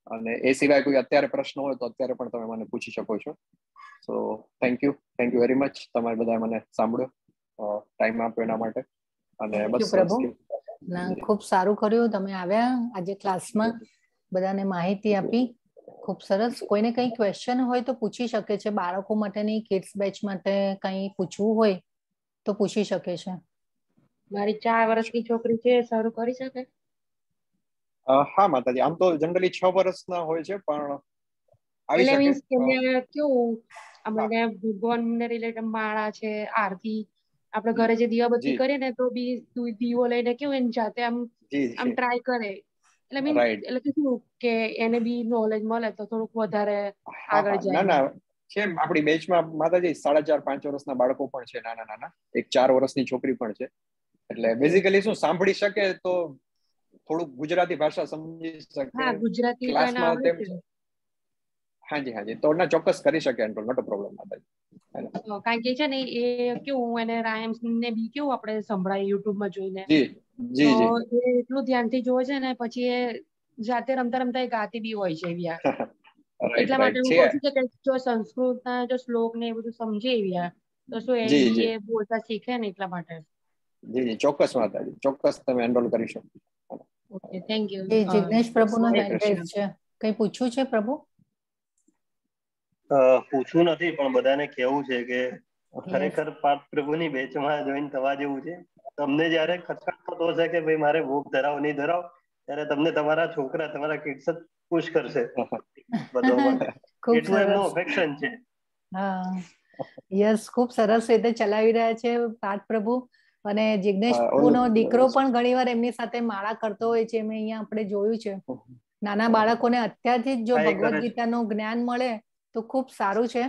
અને એ સિવાય કોઈ અત્યારે પ્રશ્ન હોય તો અત્યારે પણ તમે મને પૂછી શકો છો. So thank you very much. તમારે બધા મને સાંભળ્યો, ટાઈમ આપ્યો એના માટે. અને બસ પ્રભુ ના, ખૂબ સારું કર્યું તમે આવ્યા આજે ક્લાસમાં, બધાને માહિતી આપી, ખૂબ સરસ. કોઈને કઈ ક્વેશ્ચન હોય તો પૂછી શકે છે. બાળકો માટેની કિડ્સ બેચ માટે કઈ પૂછવું હોય તો પૂછી શકે છે. મારી 4 વર્ષની છોકરી છે, શરૂ કરી શકે? હા માતાજી, આમ તો જનરલી 6 વર્ષના હોય છે, પણ આવી એટલે મીન્સ શકે. કે કેવું આપણે ભગવાનને રિલેટેડ માળા છે, આરતી આપણે ઘરે જે દીવાબત્તી કરીએ ને તો બી દીવો લઈને કેવું એની જાતે આમ ટ્રાય કરે, એટલે મીન્સ એટલે શું કે એને બી નોલેજ મળે તો થોડુંક વધારે આગળ જાય. ના ના, છે આપણી બેચમાં માતાજી 4.5-5 વર્ષના બાળકો પણ છે, નાના નાના. એક 4 વર્ષની છોકરી પણ છે. એટલે બેઝિકલી શું સાંભળી શકે તો થોડુંક ગુજરાતી ભાષા સમજી શકે. હા, ગુજરાતી તો એને આવડે છે. હાજી, તો ના ચોક્કસ કરી શકે એન્ટ્રોલ, નોટ અ પ્રોબ્લેમ માતાજી. કારણ કે છે ને એ કેવું એને રાઇમ્સ ને બી કેવું આપણે સંભળાય યુટ્યુબમાં જોઈને, તો એ એટલું ધ્યાનથી જોવે છે ને, પછી એ જાતે રમતા રમતા એ ગાતી બી હોય છે એવી. એટલા માટે હું કહું છું કે જો સંસ્કૃતના જો શ્લોક ને એ બધું સમજે એવી તો શું એ બોલતા શીખે ને, એટલા માટે. જી ચોક્કસ માતાજી, ચોક્કસ તમે એનરોલ કરી શકો. Okay, thank you. જિગ્નેશ પ્રભુનો હેન્ડ રેઝ છે. કઈ પૂછવું છે પ્રભુ? પૂછવું નથી, પણ બધાને કેવું છે કે ખરેખર પાર્થ પ્રભુની બેચમાં જોઈન થવા જેવું છે. તમને જયારે ખચકાટ થતો હશે કે ભાઈ મારે ભોગ ધરાવ નહીં ધરાવ, ત્યારે તમને તમારા છોકરા, તમારા કિડ્સ જ પુશ કરશે બધોમાં. એટલું એમનું અફેક્શન છે. હા, યસ, ખૂબ સરસ રીતે ચલાવી રહ્યા છે પાર્થ પ્રભુ. અને જિગ્નેશ પ્રભુનો દીકરો પણ ઘણીવાર એમની સાથે માળા કરતો હોય છે. મેં અહીંયા આપણે જોયું છે. નાના બાળકોને અત્યારથી જ જો ભગવદ્ ગીતાનું જ્ઞાન મળે તો ખૂબ સારું છે.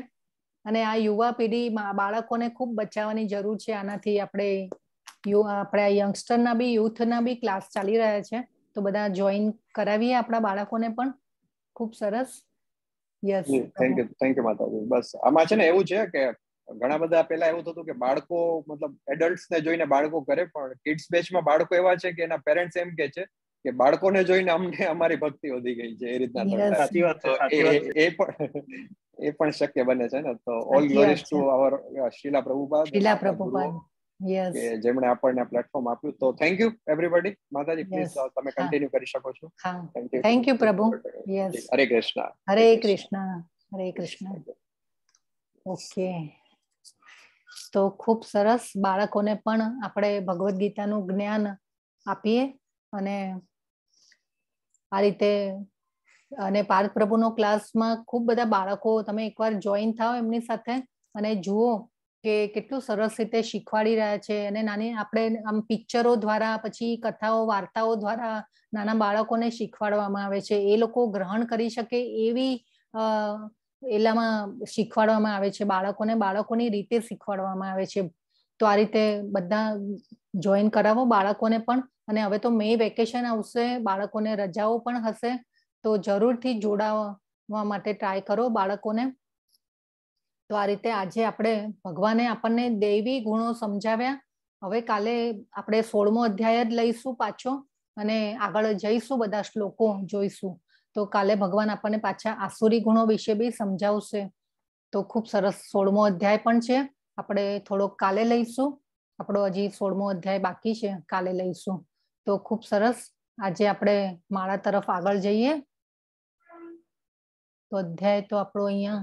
અને આ યુવા પેઢી બાળકોને ખૂબ બચાવવાની જરૂર છે આનાથી. આપણે યંગસ્ટરના બી, યુથના બી ક્લાસ ચાલી રહ્યા છે, તો બધા જોઈન કરાવીએ આપણા બાળકોને પણ. ખૂબ સરસ. યસ, થેન્ક યુ માતાજી. બસ આમાં છે ને એવું છે કે ઘણા બધા પેલા એવું થતું કે બાળકો મતલબ એડલ્ટ્સ ને જોઈને બાળકો કરે, પણ કિડ્સ બેચમાં બાળકો એવા છે કે એના પેરેન્ટ્સ એમ કે છે કે બાળકોને જોઈને અમને અમારી ભક્તિ વધી ગઈ છે, એ રીતના. સાચી વાત છે. એ પણ શક્ય બને છે ને. તો ઓલ ગ્લોરીઝ ટુ અવર શીલા પ્રભુપાદ, કે જેમણે આપણને પ્લેટફોર્મ આપ્યું. તો થેન્ક યુ એવરીબડી. માતાજી પ્લીઝ તમે કન્ટિન્યુ કરી શકો છો. થેન્ક યુ પ્રભુ. યસ, હરે કૃષ્ણ. હરે કૃષ્ણ. હરે કૃષ્ણ. ઓકે, તો ખૂબ સરસ. બાળકોને પણ આપણે ભગવદ્ ગીતાનું જ્ઞાન આપીએ. અને આ રીતે અને પાર્થ પ્રભુનો ક્લાસમાં ખૂબ બધા બાળકો, તમે એકવાર જોઈન થાઓ એમની સાથે અને જુઓ કે કેટલું સરસ રીતે શીખવાડી રહ્યા છે. અને નાની આપણે આમ પિક્ચરો દ્વારા, પછી કથાઓ, વાર્તાઓ દ્વારા નાના બાળકોને શીખવાડવામાં આવે છે. એ લોકો ગ્રહણ કરી શકે એવી એલામાં શીખવાડવામાં આવે છે બાળકોને, બાળકોની રીતે શીખવાડવામાં આવે છે. તો આ રીતે બધા જોઈન કરાવો બાળકોને પણ. અને હવે તો મે વેકેશન આવશે, બાળકોને રજાઓ પણ હશે, તો જરૂરથી જોડાવા માટે ટ્રાય કરો બાળકોને. તો આ રીતે આજે આપણે ભગવાને આપણને દૈવી ગુણો સમજાવ્યા. હવે કાલે આપણે 16મો અધ્યાય જ લઈશું પાછો અને આગળ જઈશું, બધા શ્લોકો જોઈશું. તો કાલે ભગવાન આપણને પાછા આસુરી ગુણો વિશે બી સમજાવશે. તો ખૂબ સરસ 16મો અધ્યાય પણ છે, આપણે થોડોક કાલે લઈશું. આપણો હજી 16મો અધ્યાય બાકી છે, કાલે લઈશું. તો ખૂબ સરસ. આજે આપણે માળા તરફ આગળ જઈએ. તો અધ્યાય તો આપણો અહીંયા